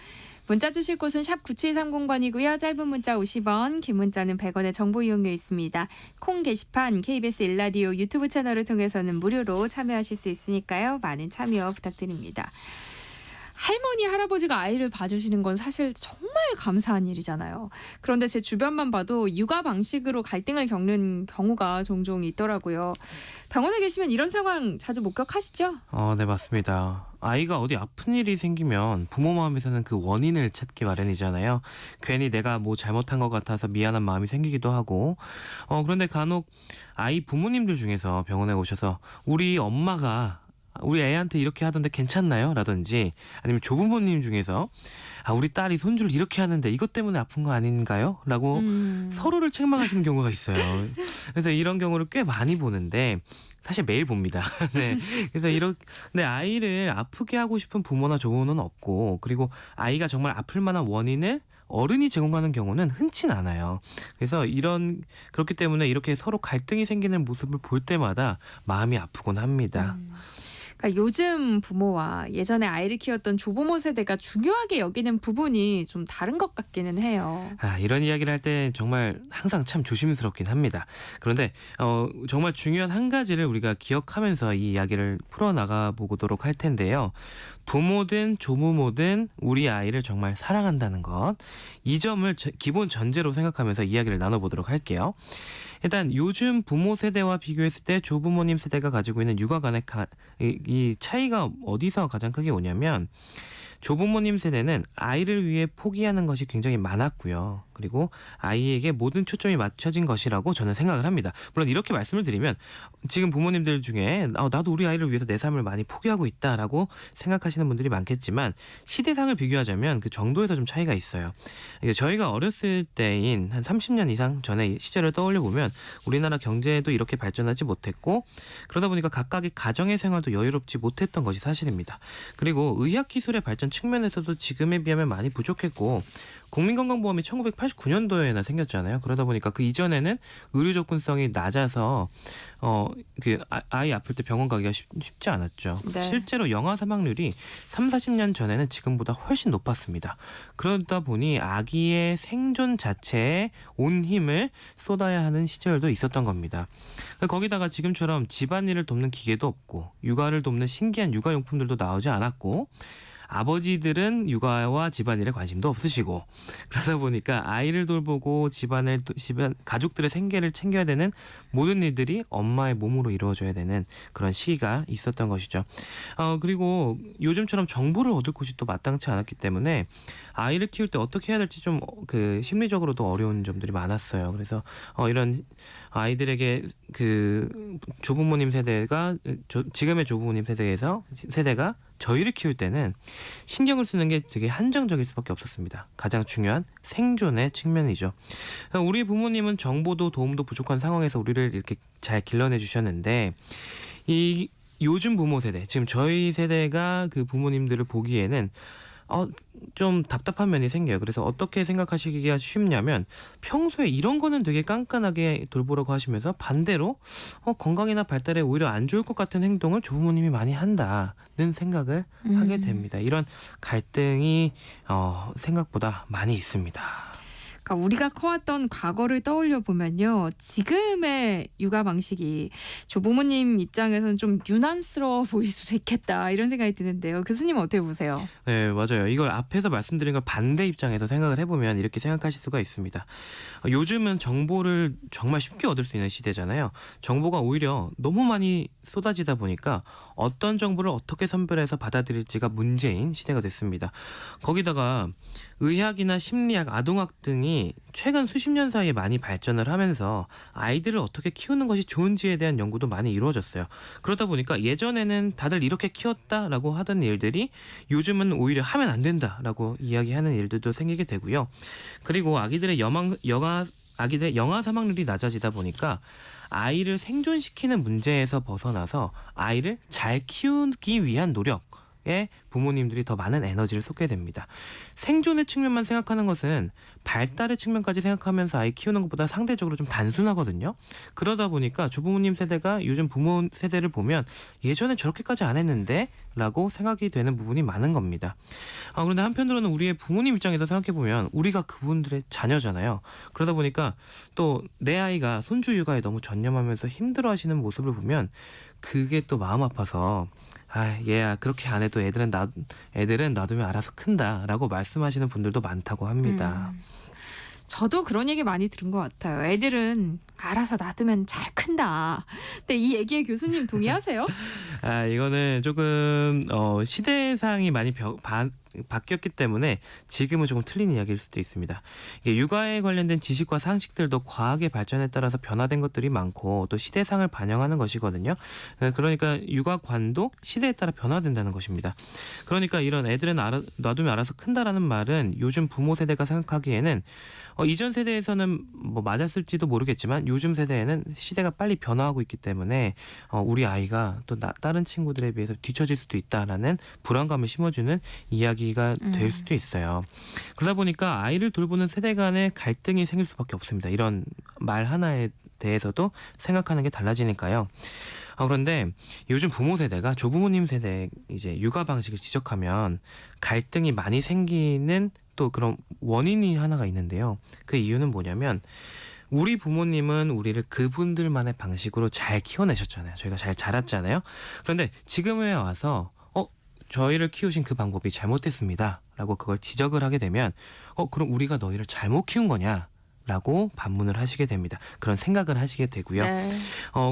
문자 주실 곳은 샵 9730번이고요. 짧은 문자 50원, 긴 문자는 100원의 정보 이용료 있습니다. 콩 게시판 KBS 1라디오 유튜브 채널을 통해서는 무료로 참여하실 수 있으니까요. 많은 참여 부탁드립니다. 할머니, 할아버지가 아이를 봐주시는 건 사실 정말 감사한 일이잖아요. 그런데 제 주변만 봐도 육아 방식으로 갈등을 겪는 경우가 종종 있더라고요. 병원에 계시면 이런 상황 자주 목격하시죠? 네, 맞습니다. 아이가 어디 아픈 일이 생기면 부모 마음에서는 그 원인을 찾기 마련이잖아요. 괜히 내가 뭐 잘못한 것 같아서 미안한 마음이 생기기도 하고 그런데 간혹 아이 부모님들 중에서 병원에 오셔서 우리 엄마가 우리 애한테 이렇게 하던데 괜찮나요? 라든지 아니면 조부모님 중에서 우리 딸이 손주를 이렇게 하는데 이것 때문에 아픈 거 아닌가요? 라고 서로를 책망하시는 경우가 있어요. 그래서 이런 경우를 꽤 많이 보는데 사실 매일 봅니다. 네. 그래서 근데 아이를 아프게 하고 싶은 부모나 조부모는 없고 그리고 아이가 정말 아플 만한 원인을 어른이 제공하는 경우는 흔치 않아요. 그래서 그렇기 때문에 이렇게 서로 갈등이 생기는 모습을 볼 때마다 마음이 아프곤 합니다. 그러니까 요즘 부모와 예전에 아이를 키웠던 조부모 세대가 중요하게 여기는 부분이 좀 다른 것 같기는 해요. 이런 이야기를 할 때 정말 항상 참 조심스럽긴 합니다. 그런데 정말 중요한 한 가지를 우리가 기억하면서 이 이야기를 풀어나가 보도록 할 텐데요. 부모든 조부모든 우리 아이를 정말 사랑한다는 것, 이 점을 기본 전제로 생각하면서 이야기를 나눠보도록 할게요. 일단 요즘 부모 세대와 비교했을 때 조부모님 세대가 가지고 있는 육아 간의 이 차이가 어디서 가장 크게 오냐면 조부모님 세대는 아이를 위해 포기하는 것이 굉장히 많았고요. 그리고 아이에게 모든 초점이 맞춰진 것이라고 저는 생각을 합니다. 물론 이렇게 말씀을 드리면 지금 부모님들 중에 나도 우리 아이를 위해서 내 삶을 많이 포기하고 있다라고 생각하시는 분들이 많겠지만 시대상을 비교하자면 그 정도에서 좀 차이가 있어요. 저희가 어렸을 때인 한 30년 이상 전의 시절을 떠올려 보면 우리나라 경제도 이렇게 발전하지 못했고 그러다 보니까 각각의 가정의 생활도 여유롭지 못했던 것이 사실입니다. 그리고 의학기술의 발전 측면에서도 지금에 비하면 많이 부족했고 국민건강보험이 1989년도에나 생겼잖아요. 그러다 보니까 그 이전에는 의료 접근성이 낮아서 아이 아플 때 병원 가기가 쉽지 않았죠. 네. 실제로 영아 사망률이 30-40년 전에는 지금보다 훨씬 높았습니다. 그러다 보니 아기의 생존 자체에 온 힘을 쏟아야 하는 시절도 있었던 겁니다. 거기다가 지금처럼 집안일을 돕는 기계도 없고 육아를 돕는 신기한 육아용품들도 나오지 않았고 아버지들은 육아와 집안일에 관심도 없으시고 그러다 보니까 아이를 돌보고 집안 가족들의 생계를 챙겨야 되는 모든 일들이 엄마의 몸으로 이루어져야 되는 그런 시기가 있었던 것이죠. 그리고 요즘처럼 정보를 얻을 곳이 또 마땅치 않았기 때문에 아이를 키울 때 어떻게 해야 될지 좀 심리적으로도 어려운 점들이 많았어요. 그래서 이런 아이들에게 그 조부모님 세대가 지금의 조부모님 세대가 저희를 키울 때는 신경을 쓰는 게 되게 한정적일 수밖에 없었습니다. 가장 중요한 생존의 측면이죠. 우리 부모님은 정보도 도움도 부족한 상황에서 우리를 이렇게 잘 길러내 주셨는데 이 요즘 부모 세대, 지금 저희 세대가 그 부모님들을 보기에는 좀 답답한 면이 생겨요. 그래서 어떻게 생각하시기가 쉽냐면 평소에 이런 거는 되게 깐깐하게 돌보라고 하시면서 반대로 건강이나 발달에 오히려 안 좋을 것 같은 행동을 조부모님이 많이 한다는 생각을 하게 됩니다. 이런 갈등이 생각보다 많이 있습니다. 그러니까 우리가 커왔던 과거를 떠올려 보면요, 지금의 육아 방식이 조부모님 입장에서는 좀 유난스러워 보일 수도 있겠다 이런 생각이 드는데요. 교수님은 어떻게 보세요? 네, 맞아요. 이걸 앞에서 말씀드린 걸 반대 입장에서 생각을 해보면 이렇게 생각하실 수가 있습니다. 요즘은 정보를 정말 쉽게 얻을 수 있는 시대잖아요. 정보가 오히려 너무 많이 쏟아지다 보니까 어떤 정보를 어떻게 선별해서 받아들일지가 문제인 시대가 됐습니다. 거기다가 의학이나 심리학, 아동학 등이 최근 수십 년 사이에 많이 발전을 하면서 아이들을 어떻게 키우는 것이 좋은지에 대한 연구도 많이 이루어졌어요. 그러다 보니까 예전에는 다들 이렇게 키웠다라고 하던 일들이 요즘은 오히려 하면 안 된다라고 이야기하는 일들도 생기게 되고요. 그리고 아기들의 영아 사망률이 낮아지다 보니까 아이를 생존시키는 문제에서 벗어나서 아이를 잘 키우기 위한 노력에 부모님들이 더 많은 에너지를 쏟게 됩니다. 생존의 측면만 생각하는 것은 발달의 측면까지 생각하면서 아이 키우는 것보다 상대적으로 좀 단순하거든요. 그러다 보니까 조부모님 세대가 요즘 부모 세대를 보면 예전에 저렇게까지 안 했는데 라고 생각이 되는 부분이 많은 겁니다. 그런데 한편으로는 우리의 부모님 입장에서 생각해보면 우리가 그분들의 자녀잖아요. 그러다 보니까 또 내 아이가 손주 육아에 너무 전념하면서 힘들어하시는 모습을 보면 그게 또 마음 아파서 얘야 그렇게 안 해도 애들은 놔두면 알아서 큰다라고 말씀하시는 분들도 많다고 합니다. 저도 그런 얘기 많이 들은 것 같아요. 애들은 알아서 놔두면 잘 큰다. 근데 이 얘기에 교수님 동의하세요? 이거는 조금 시대상이 많이 바뀌었기 때문에 지금은 조금 틀린 이야기일 수도 있습니다. 이게 육아에 관련된 지식과 상식들도 과학의 발전에 따라서 변화된 것들이 많고 또 시대상을 반영하는 것이거든요. 그러니까 육아관도 시대에 따라 변화된다는 것입니다. 그러니까 이런 애들은 놔두면 알아서 큰다라는 말은 요즘 부모 세대가 생각하기에는 이전 세대에서는 뭐 맞았을지도 모르겠지만 요즘 세대에는 시대가 빨리 변화하고 있기 때문에 우리 아이가 또 다른 친구들에 비해서 뒤처질 수도 있다라는 불안감을 심어주는 이야기가 될 수도 있어요. 그러다 보니까 아이를 돌보는 세대 간의 갈등이 생길 수밖에 없습니다. 이런 말 하나에 대해서도 생각하는 게 달라지니까요. 그런데 요즘 부모 세대가 조부모님 세대 이제 육아 방식을 지적하면 갈등이 많이 생기는 또 그런 원인이 하나가 있는데요. 그 이유는 뭐냐면 우리 부모님은 우리를 그분들만의 방식으로 잘 키워내셨잖아요. 저희가 잘 자랐잖아요. 그런데 지금에 와서 저희를 키우신 그 방법이 잘못됐습니다 라고 그걸 지적을 하게 되면 그럼 우리가 너희를 잘못 키운 거냐 라고 반문을 하시게 됩니다. 그런 생각을 하시게 되고요. 네.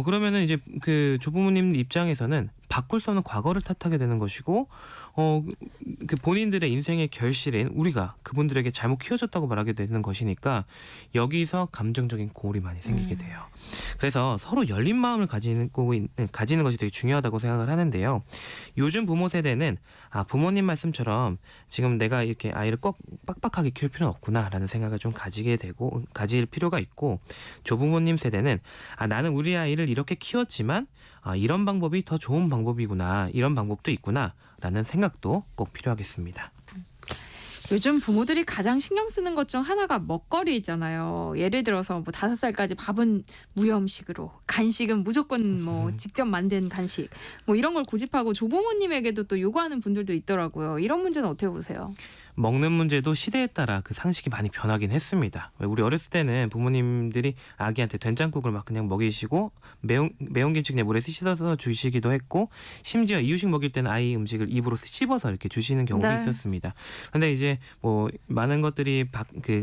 그러면은 이제 그 조부모님 입장에서는 바꿀 수 없는 과거를 탓하게 되는 것이고 그 본인들의 인생의 결실인 우리가 그분들에게 잘못 키워줬다고 말하게 되는 것이니까 여기서 감정적인 고울이 많이 생기게 돼요. 그래서 서로 열린 마음을 가지는 것이 되게 중요하다고 생각을 하는데요. 요즘 부모 세대는 부모님 말씀처럼 지금 내가 이렇게 아이를 꼭 빡빡하게 키울 필요는 없구나라는 생각을 좀 가질 필요가 있고, 조부모님 세대는 나는 우리 아이를 이렇게 키웠지만 이런 방법이 더 좋은 방법이구나, 이런 방법도 있구나라는 생각도 꼭 필요하겠습니다. 요즘 부모들이 가장 신경 쓰는 것 중 하나가 먹거리잖아요. 예를 들어서 뭐 5살까지 밥은 무염식으로, 간식은 무조건 뭐 직접 만든 간식, 뭐 이런 걸 고집하고 조부모님에게도 또 요구하는 분들도 있더라고요. 이런 문제는 어떻게 보세요? 먹는 문제도 시대에 따라 그 상식이 많이 변하긴 했습니다. 우리 어렸을 때는 부모님들이 아기한테 된장국을 막 그냥 먹이시고 매운 김치 그냥 물에 씻어서 주시기도 했고, 심지어 이유식 먹일 때는 아이 음식을 입으로 씹어서 이렇게 주시는 경우도 네. 있었습니다. 근데 이제 뭐 많은 것들이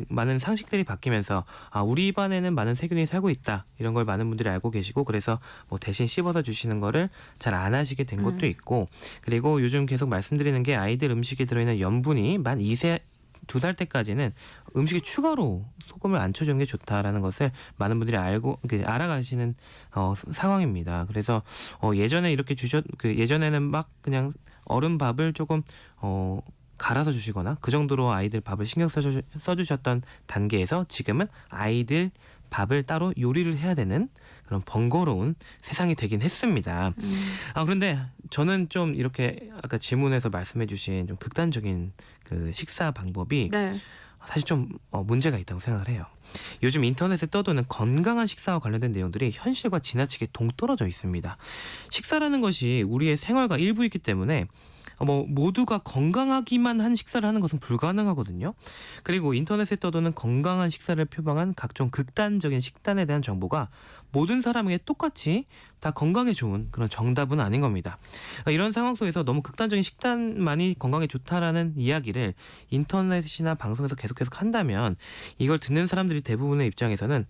많은 상식들이 바뀌면서 우리 입안에는 많은 세균이 살고 있다, 이런 걸 많은 분들이 알고 계시고, 그래서 뭐 대신 씹어서 주시는 거를 잘 안 하시게 된 것도 있고, 그리고 요즘 계속 말씀드리는 게 아이들 음식에 들어있는 염분이 만 2살 때까지는 음식에 추가로 소금을 안 쳐주는 게 좋다라는 것을 많은 분들이 알아가시는 상황입니다. 그래서 예전에 이렇게 예전에는 막 그냥 어른 밥을 조금 갈아서 주시거나 그 정도로 아이들 밥을 신경 써주셨던 단계에서 지금은 아이들 밥을 따로 요리를 해야 되는 그런 번거로운 세상이 되긴 했습니다. 그런데 저는 좀 이렇게 아까 질문에서 말씀해주신 좀 극단적인 그 식사 방법이 네. 사실 좀 문제가 있다고 생각을 해요. 요즘 인터넷에 떠도는 건강한 식사와 관련된 내용들이 현실과 지나치게 동떨어져 있습니다. 식사라는 것이 우리의 생활과 일부이기 때문에 모두가 건강하기만 한 식사를 하는 것은 불가능하거든요. 그리고 인터넷에 떠도는 건강한 식사를 표방한 각종 극단적인 식단에 대한 정보가 모든 사람에게 똑같이 다 건강에 좋은 그런 정답은 아닌 겁니다. 이런 상황 속에서 너무 극단적인 식단만이 건강에 좋다라는 이야기를 인터넷이나 방송에서 계속 한다면 이걸 듣는 사람들이 대부분의 입장에서는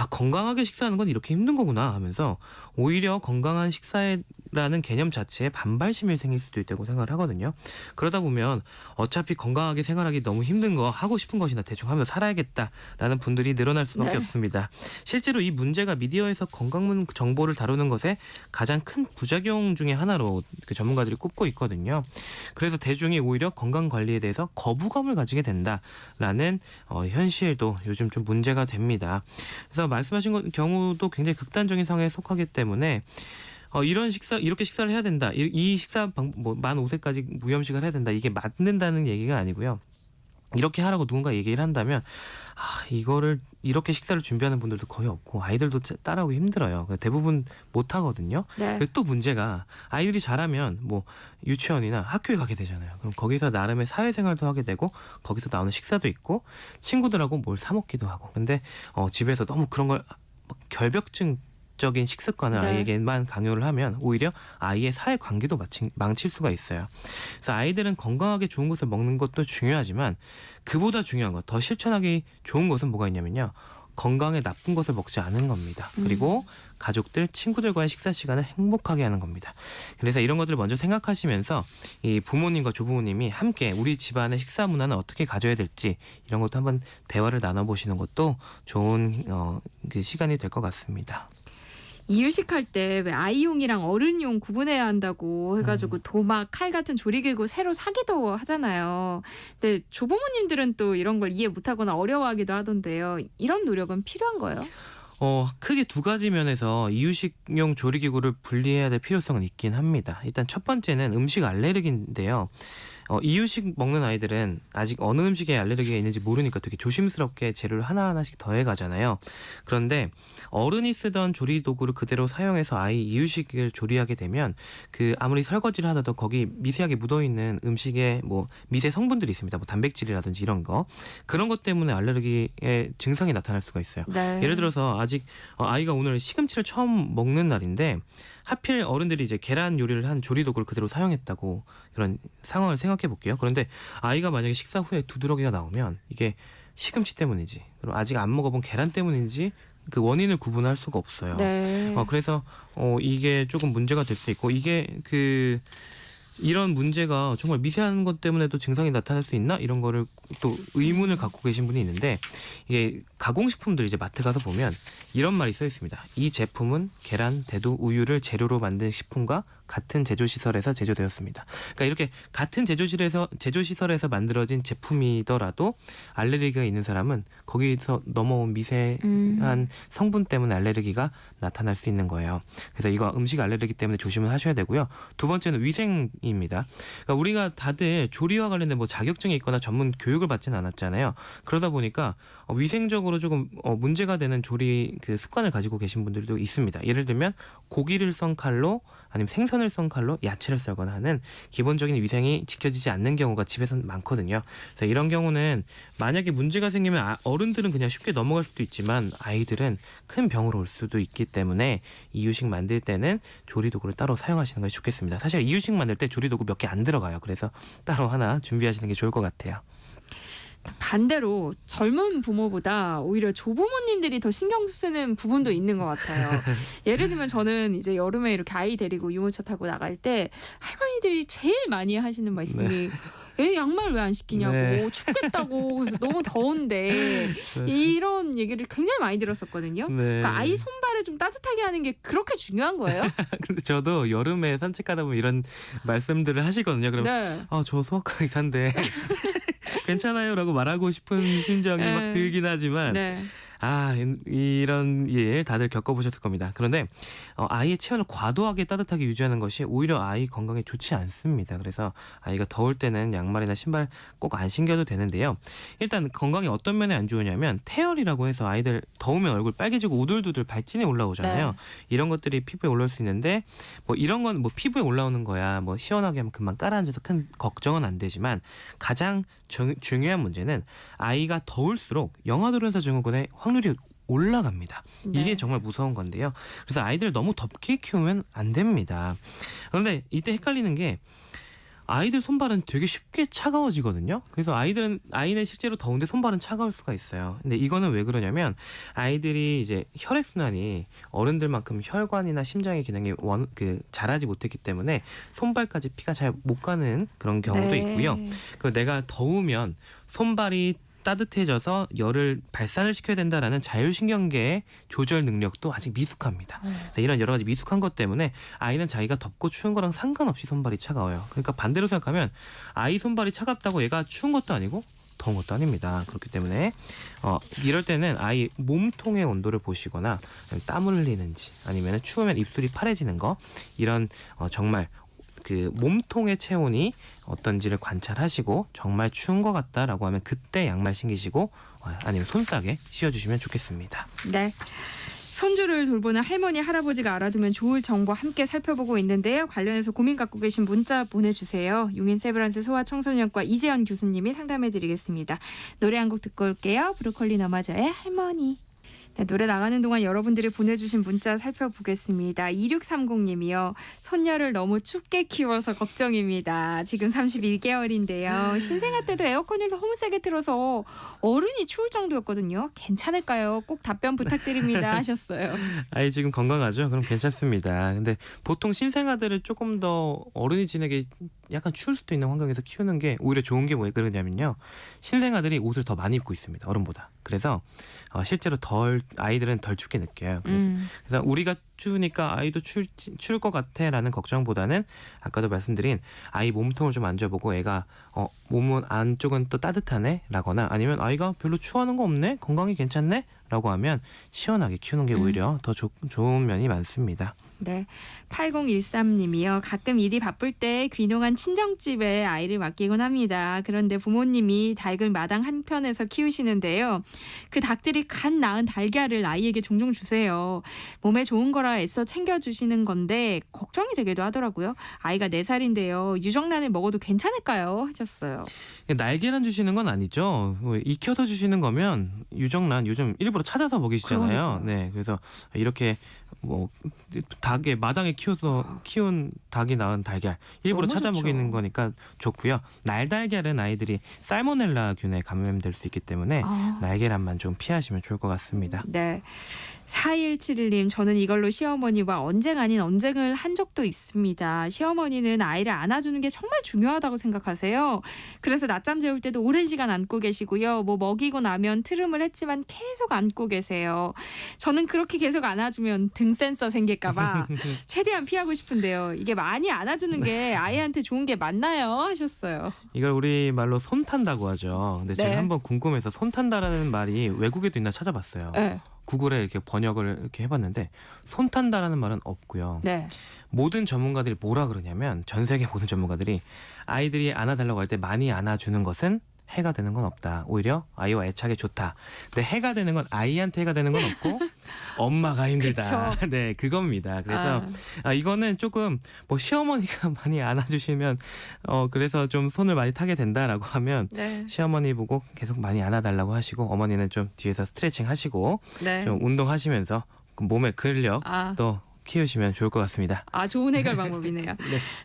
건강하게 식사하는 건 이렇게 힘든 거구나 하면서 오히려 건강한 식사라는 개념 자체에 반발심이 생길 수도 있다고 생각을 하거든요. 그러다 보면 어차피 건강하게 생활하기 너무 힘든 거 하고 싶은 것이나 대충 하면서 살아야겠다라는 분들이 늘어날 수밖에 없습니다. 실제로 이 문제가 미디어에서 건강 정보를 다루는 것에 가장 큰 부작용 중에 하나로 그 전문가들이 꼽고 있거든요. 그래서 대중이 오히려 건강 관리에 대해서 거부감을 가지게 된다라는 현실도 요즘 좀 문제가 됩니다. 그래서 말씀하신 경우도 굉장히 극단적인 상황에 속하기 때문에 이렇게 식사를 해야 된다, 이 식사 만 5세까지 무염식을 해야 된다, 이게 맞는다는 얘기가 아니고요. 이렇게 하라고 누군가 얘기를 한다면 이거를 이렇게 식사를 준비하는 분들도 거의 없고 아이들도 따라오기 힘들어요. 대부분 못 하거든요. 네. 그리고 또 문제가 아이들이 잘하면 뭐 유치원이나 학교에 가게 되잖아요. 그럼 거기서 나름의 사회생활도 하게 되고 거기서 나오는 식사도 있고 친구들하고 뭘 사 먹기도 하고. 근데 집에서 너무 그런 걸 결벽증적인 식습관을 아이에게만 강요를 하면 오히려 아이의 사회 관계도 망칠 수가 있어요. 그래서 아이들은 건강하게 좋은 것을 먹는 것도 중요하지만 그보다 중요한 것, 더 실천하기 좋은 것은 뭐가 있냐면요. 건강에 나쁜 것을 먹지 않은 겁니다. 그리고 가족들, 친구들과의 식사 시간을 행복하게 하는 겁니다. 그래서 이런 것들을 먼저 생각하시면서 이 부모님과 조부모님이 함께 우리 집안의 식사 문화는 어떻게 가져야 될지 이런 것도 한번 대화를 나눠보시는 것도 좋은 그 시간이 될 것 같습니다. 이유식 할 때 왜 아이용이랑 어른용 구분해야 한다고 해가지고 도막, 칼 같은 조리기구 새로 사기도 하잖아요. 근데 조부모님들은 또 이런 걸 이해 못하거나 어려워하기도 하던데요. 이런 노력은 필요한 거예요? 크게 두 가지 면에서 이유식용 조리기구를 분리해야 될 필요성은 있긴 합니다. 일단 첫 번째는 음식 알레르기인데요. 이유식 먹는 아이들은 아직 어느 음식에 알레르기가 있는지 모르니까 되게 조심스럽게 재료를 하나하나씩 더해가잖아요. 그런데 어른이 쓰던 조리도구를 그대로 사용해서 아이 이유식을 조리하게 되면 그 아무리 설거지를 하더라도 거기 미세하게 묻어있는 음식에 뭐 미세 성분들이 있습니다. 뭐 단백질이라든지 이런 거. 그런 것 때문에 알레르기의 증상이 나타날 수가 있어요. 네. 예를 들어서 아직 아이가 오늘 시금치를 처음 먹는 날인데 하필 어른들이 이제 계란 요리를 한 조리도구를 그대로 사용했다고 그런 상황을 생각해 볼게요. 그런데 아이가 만약에 식사 후에 두드러기가 나오면 이게 시금치 때문인지 그리고 아직 안 먹어본 계란 때문인지 그 원인을 구분할 수가 없어요. 네. 그래서 이게 조금 문제가 될 수 있고 이게 이런 문제가 정말 미세한 것 때문에도 증상이 나타날 수 있나 이런 거를 또 의문을 갖고 계신 분이 있는데 이게 가공식품들 이제 마트 가서 보면 이런 말이 써 있습니다. 이 제품은 계란, 대두, 우유를 재료로 만든 식품과 같은 제조시설에서 제조되었습니다. 그러니까 이렇게 같은 제조시설에서 만들어진 제품이더라도 알레르기가 있는 사람은 거기서 넘어온 미세한 성분 때문에 알레르기가 나타날 수 있는 거예요. 그래서 이거 음식 알레르기 때문에 조심을 하셔야 되고요. 두 번째는 위생입니다. 그러니까 우리가 다들 조리와 관련된 뭐 자격증이 있거나 전문 교육을 받지는 않았잖아요. 그러다 보니까 위생적으로 조금 문제가 되는 조리 그 습관을 가지고 계신 분들도 있습니다. 예를 들면 고기를 썬 칼로 아니면 생선을 썬 칼로 야채를 썰거나 하는 기본적인 위생이 지켜지지 않는 경우가 집에서는 많거든요. 그래서 이런 경우는 만약에 문제가 생기면 어른들은 그냥 쉽게 넘어갈 수도 있지만 아이들은 큰 병으로 올 수도 있기 때문에 이유식 만들 때는 조리도구를 따로 사용하시는 것이 좋겠습니다. 사실 이유식 만들 때 조리도구 몇 개 안 들어가요. 그래서 따로 하나 준비하시는 게 좋을 것 같아요. 반대로 젊은 부모보다 오히려 조부모님들이 더 신경 쓰는 부분도 있는 것 같아요. 예를 들면 저는 이제 여름에 이렇게 아이 데리고 유모차 타고 나갈 때 할머니들이 제일 많이 하시는 말씀이 애 양말 왜 안 시키냐고 네. 춥겠다고 그래서 너무 더운데 이런 얘기를 굉장히 많이 들었었거든요. 네. 그러니까 아이 손발을 좀 따뜻하게 하는 게 그렇게 중요한 거예요? 근데 저도 여름에 산책하다 보면 이런 말씀들을 하시거든요. 그럼 네. 저 소아과 의사인데 괜찮아요라고 말하고 싶은 심정이 네. 막 들긴 하지만 네. 이런 일 다들 겪어보셨을 겁니다. 그런데 아이의 체온을 과도하게 따뜻하게 유지하는 것이 오히려 아이 건강에 좋지 않습니다. 그래서 아이가 더울 때는 양말이나 신발 꼭 안 신겨도 되는데요. 일단 건강에 어떤 면에 안 좋으냐면 태열이라고 해서 아이들 더우면 얼굴 빨개지고 우둘두둘 발진이 올라오잖아요. 네. 이런 것들이 피부에 올라올 수 있는데 뭐 이런 건 뭐 피부에 올라오는 거야 뭐 시원하게 하면 금방 깔아앉아서 큰 걱정은 안 되지만 가장 중요한 문제는 아이가 더울수록 영아돌연사 증후군의 확률이 올라갑니다. 네. 이게 정말 무서운 건데요. 그래서 아이들을 너무 덥게 키우면 안 됩니다. 그런데 이때 헷갈리는 게 아이들 손발은 되게 쉽게 차가워지거든요. 그래서 아이는 실제로 더운데 손발은 차가울 수가 있어요. 근데 이거는 왜 그러냐면 아이들이 이제 혈액순환이 어른들만큼 혈관이나 심장의 기능이 잘하지 못했기 때문에 손발까지 피가 잘 못 가는 그런 경우도 네. 있고요. 그리고 내가 더우면 손발이 따뜻해져서 열을 발산을 시켜야 된다라는 자율신경계의 조절 능력도 아직 미숙합니다. 그래서 이런 여러 가지 미숙한 것 때문에 아이는 자기가 덥고 추운 거랑 상관없이 손발이 차가워요. 그러니까 반대로 생각하면 아이 손발이 차갑다고 얘가 추운 것도 아니고 더운 것도 아닙니다. 그렇기 때문에 이럴 때는 아이 몸통의 온도를 보시거나 땀을 흘리는지 아니면 추우면 입술이 파래지는 거 이런 정말 그 몸통의 체온이 어떤지를 관찰하시고 정말 추운 것 같다라고 하면 그때 양말 신기시고 아니면 손싸개 씌워주시면 좋겠습니다. 네. 손주를 돌보는 할머니, 할아버지가 알아두면 좋을 정보 함께 살펴보고 있는데요. 관련해서 고민 갖고 계신 문자 보내주세요. 용인 세브란스 소아청소년과 이재현 교수님이 상담해드리겠습니다. 노래 한 곡 듣고 올게요. 브로콜리 너마저의 할머니. 네, 노래 나가는 동안 여러분들이 보내주신 문자 살펴보겠습니다. 2630님이요. 손녀를 너무 춥게 키워서 걱정입니다. 지금 31개월인데요. 신생아 때도 에어컨을 너무 세게 틀어서 어른이 추울 정도였거든요. 괜찮을까요? 꼭 답변 부탁드립니다 하셨어요. 아이 지금 건강하죠? 그럼 괜찮습니다. 근데 보통 신생아들을 조금 더 어른이 지내게 약간 추울 수도 있는 환경에서 키우는 게 오히려 좋은 게 뭐에 그러냐면요. 신생아들이 옷을 더 많이 입고 있습니다. 어른보다. 그래서 실제로 아이들은 덜 춥게 느껴요. 그래서 우리가 추우니까 아이도 추울 것 같아라는 걱정보다는 아까도 말씀드린 아이 몸통을 좀 만져보고 애가 몸은 안쪽은 또 따뜻하네 라거나 아니면 아이가 별로 추워하는 거 없네 건강이 괜찮네 라고 하면 시원하게 키우는 게 오히려 더 좋은 면이 많습니다. 네, 8013님이요. 가끔 일이 바쁠 때 귀농한 친정집에 아이를 맡기곤 합니다. 그런데 부모님이 닭을 마당 한편에서 키우시는데요. 그 닭들이 갓 낳은 달걀을 아이에게 종종 주세요. 몸에 좋은 거라 애써 챙겨주시는 건데 걱정이 되기도 하더라고요. 아이가 4살인데요. 유정란을 먹어도 괜찮을까요? 하셨어요. 날계란 주시는 건 아니죠. 익혀서 주시는 거면 유정란 요즘 일부러 찾아서 먹이시잖아요. 그러니까요. 네, 그래서 이렇게 뭐 닭에 마당에 키운 닭이 낳은 달걀 일부러 너무 찾아 좋죠. 먹이는 거니까 좋고요. 날달걀은 아이들이 살모넬라균에 감염될 수 있기 때문에 날계란만 좀 피하시면 좋을 것 같습니다. 네. 4171님, 저는 이걸로 시어머니와 언쟁 아닌 언쟁을 한 적도 있습니다. 시어머니는 아이를 안아주는 게 정말 중요하다고 생각하세요. 그래서 낮잠 재울 때도 오랜 시간 안고 계시고요. 뭐 먹이고 나면 트름을 했지만 계속 안고 계세요. 저는 그렇게 계속 안아주면 등 센서 생길까봐 최대한 피하고 싶은데요. 이게 많이 안아주는 게 아이한테 좋은 게 맞나요? 하셨어요. 이걸 우리 말로 손 탄다고 하죠. 근데 네. 제가 한번 궁금해서 손 탄다라는 말이 외국에도 있나 찾아봤어요. 네. 구글에 이렇게 번역을 이렇게 해봤는데 손 탄다라는 말은 없고요. 네. 모든 전문가들이 뭐라 그러냐면 전 세계 모든 전문가들이 아이들이 안아달라고 할 때 많이 안아주는 것은 해가 되는 건 없다. 오히려 아이와 애착이 좋다. 근데 해가 되는 건 아이한테 해가 되는 건 없고 엄마가 힘들다. 그쵸. 네, 그겁니다. 그래서 이거는 조금 뭐 시어머니가 많이 안아주시면 그래서 좀 손을 많이 타게 된다라고 하면 네. 시어머니 보고 계속 많이 안아달라고 하시고 어머니는 좀 뒤에서 스트레칭 하시고 네. 좀 운동하시면서 그 몸의 근력 아. 또 키우시면 좋을 것 같습니다. 좋은 해결 방법이네요.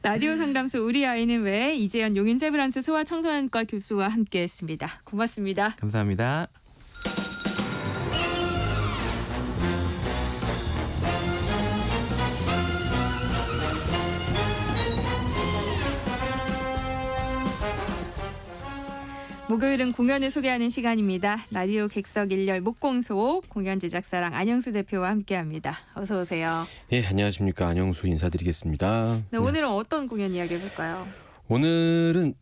라디오 상담소 우리 아이는 왜 이재현 용인 세브란스 소아청소년과 교수와 함께했습니다. 고맙습니다. 감사합니다. 목요일은 공연을 소개하는 시간입니다. 라디오 객석 1열 목공소 공연 제작사랑 안영수 대표와 함께합니다. 어서 오세요. 예, 안녕하십니까. 안영수 인사드리겠습니다. 네, 오늘은 어떤 공연 이야기 해볼까요? 오늘은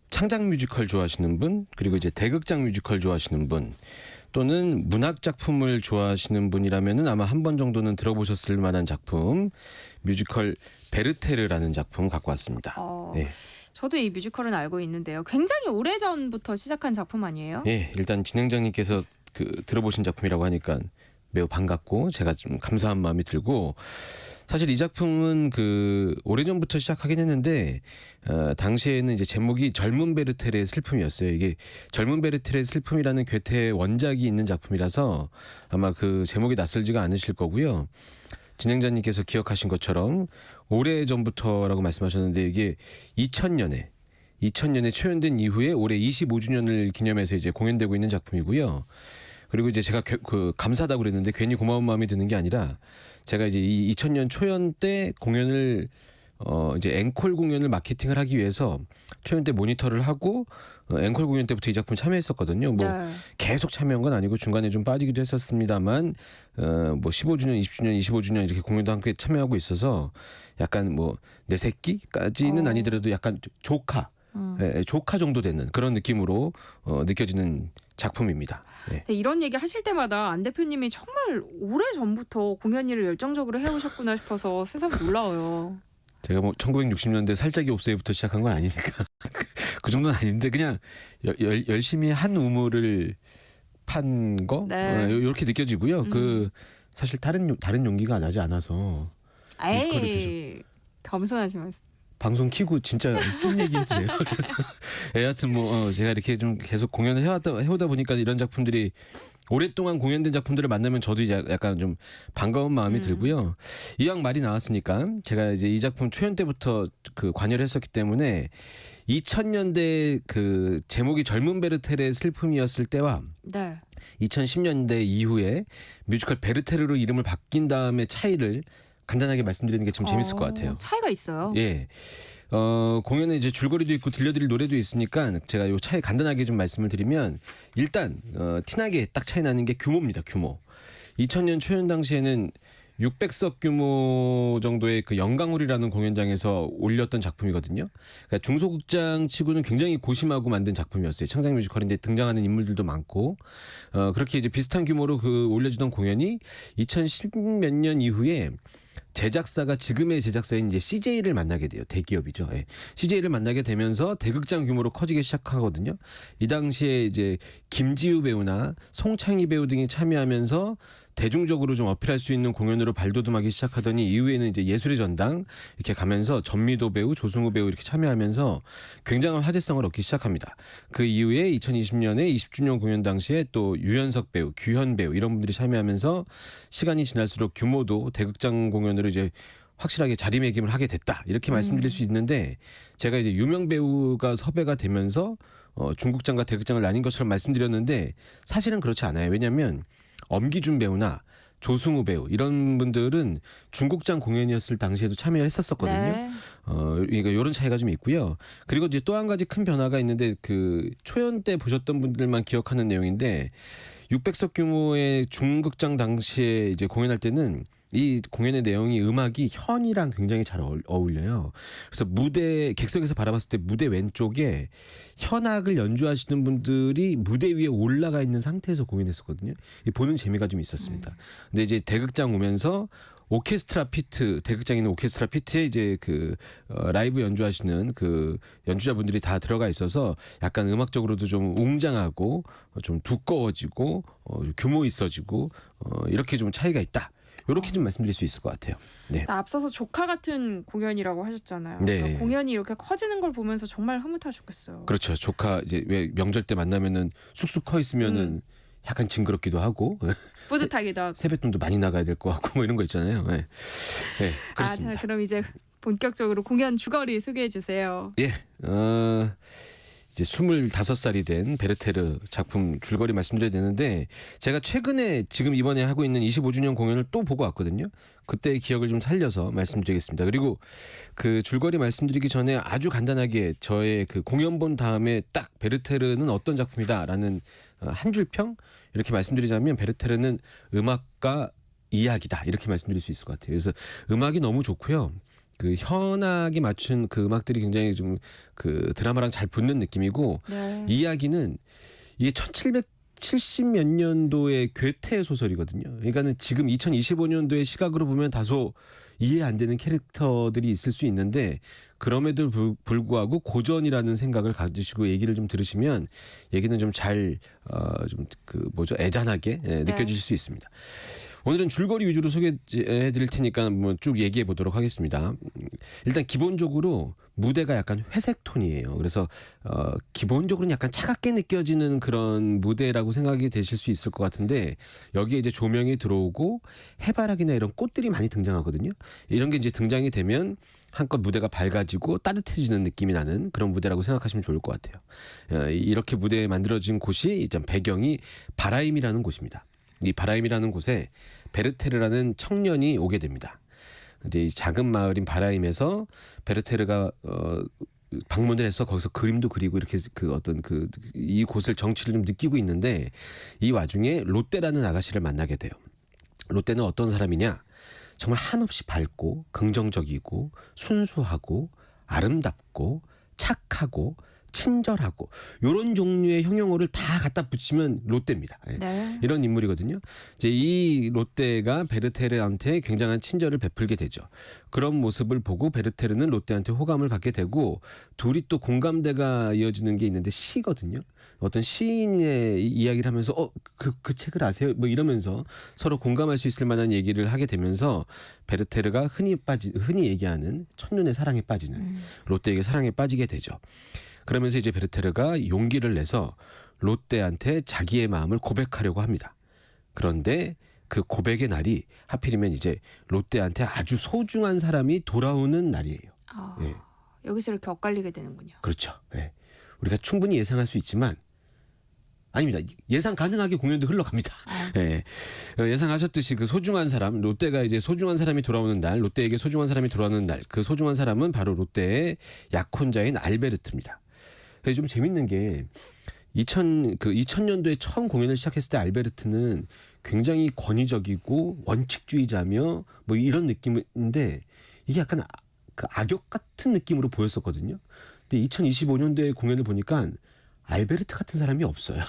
창작 뮤지컬 좋아하시는 분, 그리고 이제 대극장 뮤지컬 좋아하시는 분, 또는 문학 작품을 좋아하시는 분이라면은 아마 한 번 정도는 들어보셨을 만한 작품, 뮤지컬 베르테르라는 작품 갖고 왔습니다. 예. 저도 이 뮤지컬은 알고 있는데요. 굉장히 오래전부터 시작한 작품 아니에요? 예, 일단 진행자님께서 들어보신 작품이라고 하니까 매우 반갑고 제가 좀 감사한 마음이 들고, 사실 이 작품은 오래전부터 시작하긴 했는데 당시에는 이제 제목이 젊은 베르테르의 슬픔이었어요. 이게 젊은 베르테르의 슬픔이라는 괴테의 원작이 있는 작품이라서 아마 그 제목이 낯설지가 않으실 거고요. 진행자님께서 기억하신 것처럼 오래전부터라고 말씀하셨는데 이게 2000년에 초연된 이후에 올해 25주년을 기념해서 이제 공연되고 있는 작품이고요. 그리고 이제 제가 감사하다고 그랬는데 괜히 고마운 마음이 드는 게 아니라 제가 이제 이 2000년 초연 때 공연을 이제 앵콜 공연을 마케팅을 하기 위해서 초연 때 모니터를 하고 앵콜 공연 때부터 이 작품 참여했었거든요. 뭐 네. 계속 참여한 건 아니고 중간에 좀 빠지기도 했었습니다만 뭐 15주년, 20주년, 25주년 이렇게 공연도 함께 참여하고 있어서 약간 뭐 내 새끼까지는 아니더라도 약간 조카 정도 되는 그런 느낌으로 느껴지는 작품입니다. 네. 네, 이런 얘기 하실 때마다 안 대표님이 정말 오래전부터 공연 일을 열정적으로 해오셨구나 싶어서 세상 놀라워요. 제가 뭐 1960년대 살짝이 옵세이부터 시작한 건 아니니까 그 정도는 아닌데 그냥 열심히 한 우물을 판 거 이렇게 느껴지고요. 사실 다른 용기가 나지 않아서 에이, 겸손하지 마세요. 방송 키고 진짜 찐 얘기 해도 돼요. 그래서 여하튼 뭐 제가 이렇게 좀 계속 공연을 해오다 보니까 이런 작품들이 오랫동안 공연된 작품들을 만나면 저도 이제 약간 좀 반가운 마음이 들고요. 이왕 말이 나왔으니까 제가 이제 이 작품 초연 때부터 관여를 했었기 때문에 2000년대 제목이 젊은 베르테르의 슬픔이었을 때와 2010년대 이후에 뮤지컬 베르테르로 이름을 바뀐 다음에 차이를 간단하게 말씀드리는 게 좀 재밌을 것 같아요. 차이가 있어요. 예. 공연에 이제 줄거리도 있고 들려드릴 노래도 있으니까 제가 요 차이 간단하게 좀 말씀을 드리면 일단 티나게 딱 차이 나는 게 규모입니다. 규모. 2000년 초연 당시에는 600석 규모 정도의 영광홀이라는 공연장에서 올렸던 작품이거든요. 그러니까 중소극장 치고는 굉장히 고심하고 만든 작품이었어요. 창작 뮤지컬인데 등장하는 인물들도 많고 그렇게 이제 비슷한 규모로 올려주던 공연이 2010 몇 년 이후에 제작사가 지금의 제작사인 이제 CJ를 만나게 돼요. 대기업이죠. 예. CJ를 만나게 되면서 대극장 규모로 커지기 시작하거든요. 이 당시에 이제 김지우 배우나 송창희 배우 등이 참여하면서 대중적으로 좀 어필할 수 있는 공연으로 발돋움하기 시작하더니 이후에는 이제 예술의 전당 이렇게 가면서 전미도 배우, 조승우 배우 이렇게 참여하면서 굉장한 화제성을 얻기 시작합니다. 그 이후에 2020년에 20주년 공연 당시에 또 유연석 배우, 규현 배우 이런 분들이 참여하면서 시간이 지날수록 규모도 대극장 공연으로 이제 확실하게 자리매김을 하게 됐다 이렇게 말씀드릴 수 있는데 제가 이제 유명 배우가 섭외가 되면서 중국장과 대극장을 나뉜 것처럼 말씀드렸는데 사실은 그렇지 않아요. 왜냐하면 엄기준 배우나 조승우 배우 이런 분들은 중국장 공연이었을 당시에도 참여를 했었었거든요. 네. 그러니까 이런 차이가 좀 있고요. 그리고 이제 또 한 가지 큰 변화가 있는데 그 초연 때 보셨던 분들만 기억하는 내용인데 600석 규모의 중극장 당시에 이제 공연할 때는 이 공연의 내용이 음악이 현이랑 굉장히 잘 어울려요. 그래서 무대 객석에서 바라봤을 때 무대 왼쪽에 현악을 연주하시는 분들이 무대 위에 올라가 있는 상태에서 공연했었거든요. 보는 재미가 좀 있었습니다. 근데 이제 대극장 오면서 오케스트라 피트, 대극장에 있는 오케스트라 피트에 이제 그 라이브 연주하시는 그 연주자분들이 다 들어가 있어서 약간 음악적으로도 좀 웅장하고 좀 두꺼워지고 규모 있어지고 이렇게 좀 차이가 있다. 이렇게 좀 말씀드릴 수 있을 것 같아요. 네. 앞서서 조카 같은 공연이라고 하셨잖아요. 네. 그러니까 공연이 이렇게 커지는 걸 보면서 정말 흐뭇하셨겠어요. 그렇죠. 조카 이제 왜 명절 때 만나면은 쑥쑥 커 있으면은 약간 징그럽기도 하고 뿌듯하기도 하고. 세뱃돈도 많이 나가야 될 것 같고 뭐 이런 거 있잖아요. 네, 네 그렇습니다. 자, 그럼 이제 본격적으로 공연 주거리 소개해 주세요. 예, 이제 25살이 된 베르테르 작품 줄거리 말씀드려야 되는데 제가 최근에 지금 이번에 하고 있는 25주년 공연을 또 보고 왔거든요. 그때의 기억을 좀 살려서 말씀드리겠습니다. 그리고 그 줄거리 말씀드리기 전에 아주 간단하게 저의 그 공연 본 다음에 딱 베르테르는 어떤 작품이다라는 한 줄 평 이렇게 말씀드리자면 베르테르는 음악과 이야기다 이렇게 말씀드릴 수 있을 것 같아요. 그래서 음악이 너무 좋고요. 그 현악이 맞춘 그 음악들이 굉장히 좀 그 드라마랑 잘 붙는 느낌이고 네. 이야기는 이게 1770 몇 년도의 괴테 소설이거든요. 그러니까는 지금 2025년도의 시각으로 보면 다소 이해 안 되는 캐릭터들이 있을 수 있는데 그럼에도 불구하고 고전이라는 생각을 가지시고 얘기를 좀 들으시면 얘기는 좀 잘 좀 그 뭐죠 애잔하게 느껴지실 수 있습니다. 오늘은 줄거리 위주로 소개해 드릴 테니까 한번 쭉 얘기해 보도록 하겠습니다. 일단 기본적으로 무대가 약간 회색 톤이에요. 그래서 기본적으로는 약간 차갑게 느껴지는 그런 무대라고 생각이 되실 수 있을 것 같은데 여기에 이제 조명이 들어오고 해바라기나 이런 꽃들이 많이 등장하거든요. 이런 게 이제 등장이 되면 한껏 무대가 밝아지고 따뜻해지는 느낌이 나는 그런 무대라고 생각하시면 좋을 것 같아요. 이렇게 무대에 만들어진 곳이 이제 배경이 바라임이라는 곳입니다. 이 바라임이라는 곳에 베르테르라는 청년이 오게 됩니다. 이제 이 작은 마을인 바라임에서 베르테르가 방문을 해서 거기서 그림도 그리고 이렇게 그 어떤 그 이 곳을 정치를 좀 느끼고 있는데 이 와중에 롯데라는 아가씨를 만나게 돼요. 롯데는 어떤 사람이냐? 정말 한없이 밝고 긍정적이고 순수하고 아름답고 착하고 친절하고 이런 종류의 형용어를 다 갖다 붙이면 롯데입니다. 네. 이런 인물이거든요. 이제 이 롯데가 베르테르한테 굉장한 친절을 베풀게 되죠. 그런 모습을 보고 베르테르는 롯데한테 호감을 갖게 되고 둘이 또 공감대가 이어지는 게 있는데 시거든요. 어떤 시인의 이야기를 하면서 그 책을 아세요? 뭐 이러면서 서로 공감할 수 있을 만한 얘기를 하게 되면서 베르테르가 흔히 얘기하는 첫눈에 사랑에 빠지는 롯데에게 사랑에 빠지게 되죠. 그러면서 이제 베르테르가 용기를 내서 롯데한테 자기의 마음을 고백하려고 합니다. 그런데 그 고백의 날이 하필이면 이제 롯데한테 아주 소중한 사람이 돌아오는 날이에요. 네. 여기서 이렇게 엇갈리게 되는군요. 그렇죠. 네. 우리가 충분히 예상할 수 있지만 아닙니다. 예상 가능하게 공연도 흘러갑니다. 네. 예상하셨듯이 그 소중한 사람, 롯데가 이제 소중한 사람이 돌아오는 날, 롯데에게 소중한 사람이 돌아오는 날, 그 소중한 사람은 바로 롯데의 약혼자인 알베르트입니다. 좀 재밌는 게 2000년도에 처음 공연을 시작했을 때 알베르트는 굉장히 권위적이고 원칙주의자며 뭐 이런 느낌인데 이게 약간 그 악역 같은 느낌으로 보였었거든요. 근데 2025년도에 공연을 보니까 알베르트 같은 사람이 없어요.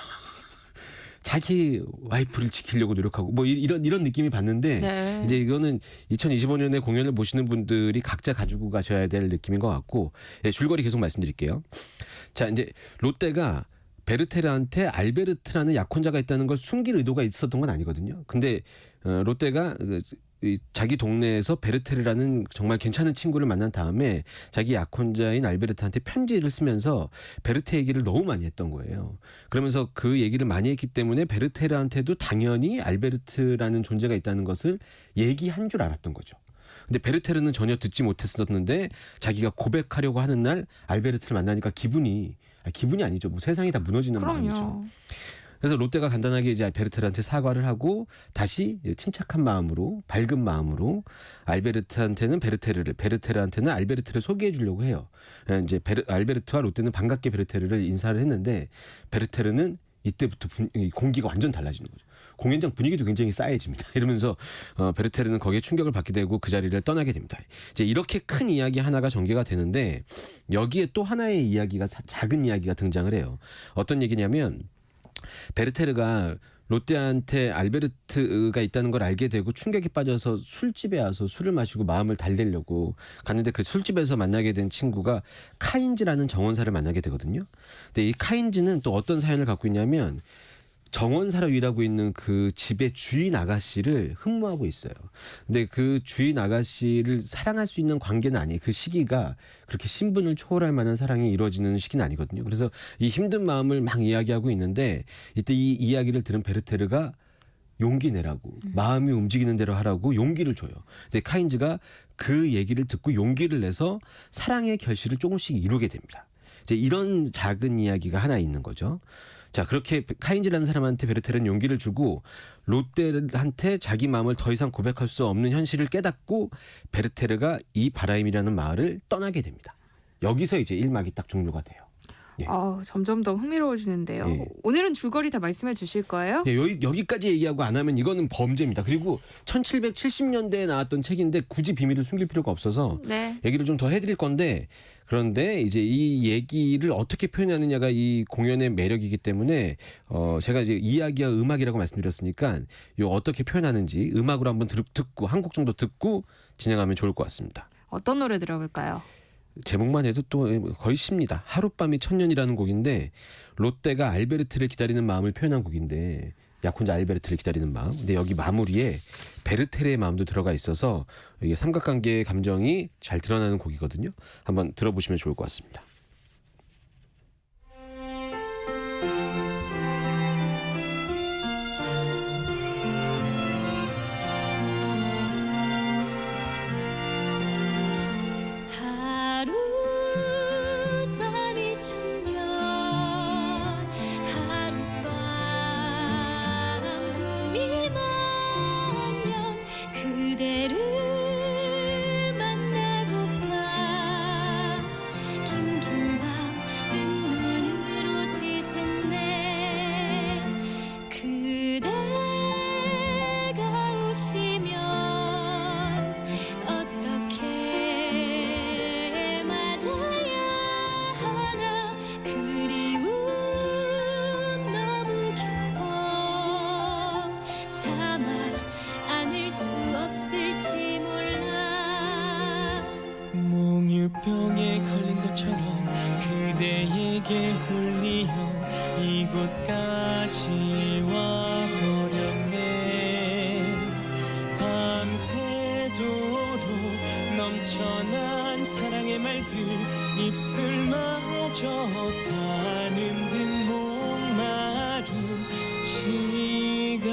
자기 와이프를 지키려고 노력하고 뭐 이런 느낌이 봤는데 네. 이제 이거는 2025년에 공연을 보시는 분들이 각자 가지고 가셔야 될 느낌인 것 같고 줄거리 계속 말씀드릴게요. 자 이제 롯데가 베르테르한테 알베르트라는 약혼자가 있다는 걸 숨길 의도가 있었던 건 아니거든요. 근데 롯데가 자기 동네에서 베르테르라는 정말 괜찮은 친구를 만난 다음에 자기 약혼자인 알베르트한테 편지를 쓰면서 베르테 얘기를 너무 많이 했던 거예요. 그러면서 그 얘기를 많이 했기 때문에 베르테르한테도 당연히 알베르트라는 존재가 있다는 것을 얘기한 줄 알았던 거죠. 근데 베르테르는 전혀 듣지 못했었는데 자기가 고백하려고 하는 날 알베르트를 만나니까 기분이 아니죠. 뭐 세상이 다 무너지는 마음이죠. 그래서 롯데가 간단하게 이제 베르테르한테 사과를 하고 다시 침착한 마음으로, 밝은 마음으로 알베르트한테는 베르테르한테는 알베르트를 소개해 주려고 해요. 이제 알베르트와 롯데는 반갑게 베르테르를 인사를 했는데 베르테르는 이때부터 공기가 완전 달라지는 거죠. 공연장 분위기도 굉장히 싸해집니다. 이러면서 베르테르는 거기에 충격을 받게 되고 그 자리를 떠나게 됩니다. 이제 이렇게 큰 이야기 하나가 전개가 되는데 여기에 또 하나의 이야기가 작은 이야기가 등장을 해요. 어떤 얘기냐면 베르테르가 롯데한테 알베르트가 있다는 걸 알게 되고 충격에 빠져서 술집에 와서 술을 마시고 마음을 달래려고 갔는데 그 술집에서 만나게 된 친구가 카인즈라는 정원사를 만나게 되거든요. 근데 이 카인즈는 또 어떤 사연을 갖고 있냐면 정원사로 일하고 있는 그 집의 주인 아가씨를 흠모하고 있어요. 근데 그 주인 아가씨를 사랑할 수 있는 관계는 아니에요. 그 시기가 그렇게 신분을 초월할 만한 사랑이 이루어지는 시기는 아니거든요. 그래서 이 힘든 마음을 막 이야기하고 있는데 이때 이 이야기를 들은 베르테르가 용기 내라고 마음이 움직이는 대로 하라고 용기를 줘요. 근데 카인즈가 그 얘기를 듣고 용기를 내서 사랑의 결실을 조금씩 이루게 됩니다. 이제 이런 작은 이야기가 하나 있는 거죠. 자, 그렇게 카인즈라는 사람한테 베르테르는 용기를 주고 롯데한테 자기 마음을 더 이상 고백할 수 없는 현실을 깨닫고 베르테르가 이 바라임이라는 마을을 떠나게 됩니다. 여기서 이제 1막이 딱 종료가 돼요. 예. 점점 더 흥미로워지는데요. 예. 오늘은 줄거리 다 말씀해 주실 거예요? 예, 여기까지 얘기하고 안 하면 이거는 범죄입니다. 그리고 1770년대에 나왔던 책인데 굳이 비밀을 숨길 필요가 없어서 네. 얘기를 좀 더 해드릴 건데 그런데 이제 이 얘기를 어떻게 표현하느냐가 이 공연의 매력이기 때문에 제가 이제 이야기와 음악이라고 말씀드렸으니까 요 어떻게 표현하는지 음악으로 한번 듣고 한 곡 정도 듣고 진행하면 좋을 것 같습니다. 어떤 노래 들어볼까요? 제목만 해도 또 거의 쉽니다. 하룻밤이 천년이라는 곡인데 롯데가 알베르트를 기다리는 마음을 표현한 곡인데 약혼자 알베르트를 기다리는 마음. 근데 여기 마무리에 베르테르의 마음도 들어가 있어서 이게 삼각관계의 감정이 잘 드러나는 곡이거든요. 한번 들어보시면 좋을 것 같습니다. 하룻밤이 천년 하룻밤 꿈이 만년 그대를 만나고파 긴긴 밤 뜬 눈으로 지샜네 그대가 오시면 어떻게 맞아야 하나 그리움 너무 깊어 참아 안을 수 없을지 몰라 몽유병에 걸린 것처럼 그대에게 홀리어 이곳까지 와버렸네 밤새도록 넘쳐난 사랑의 말들 입술마저 타는 듯 목마른 시간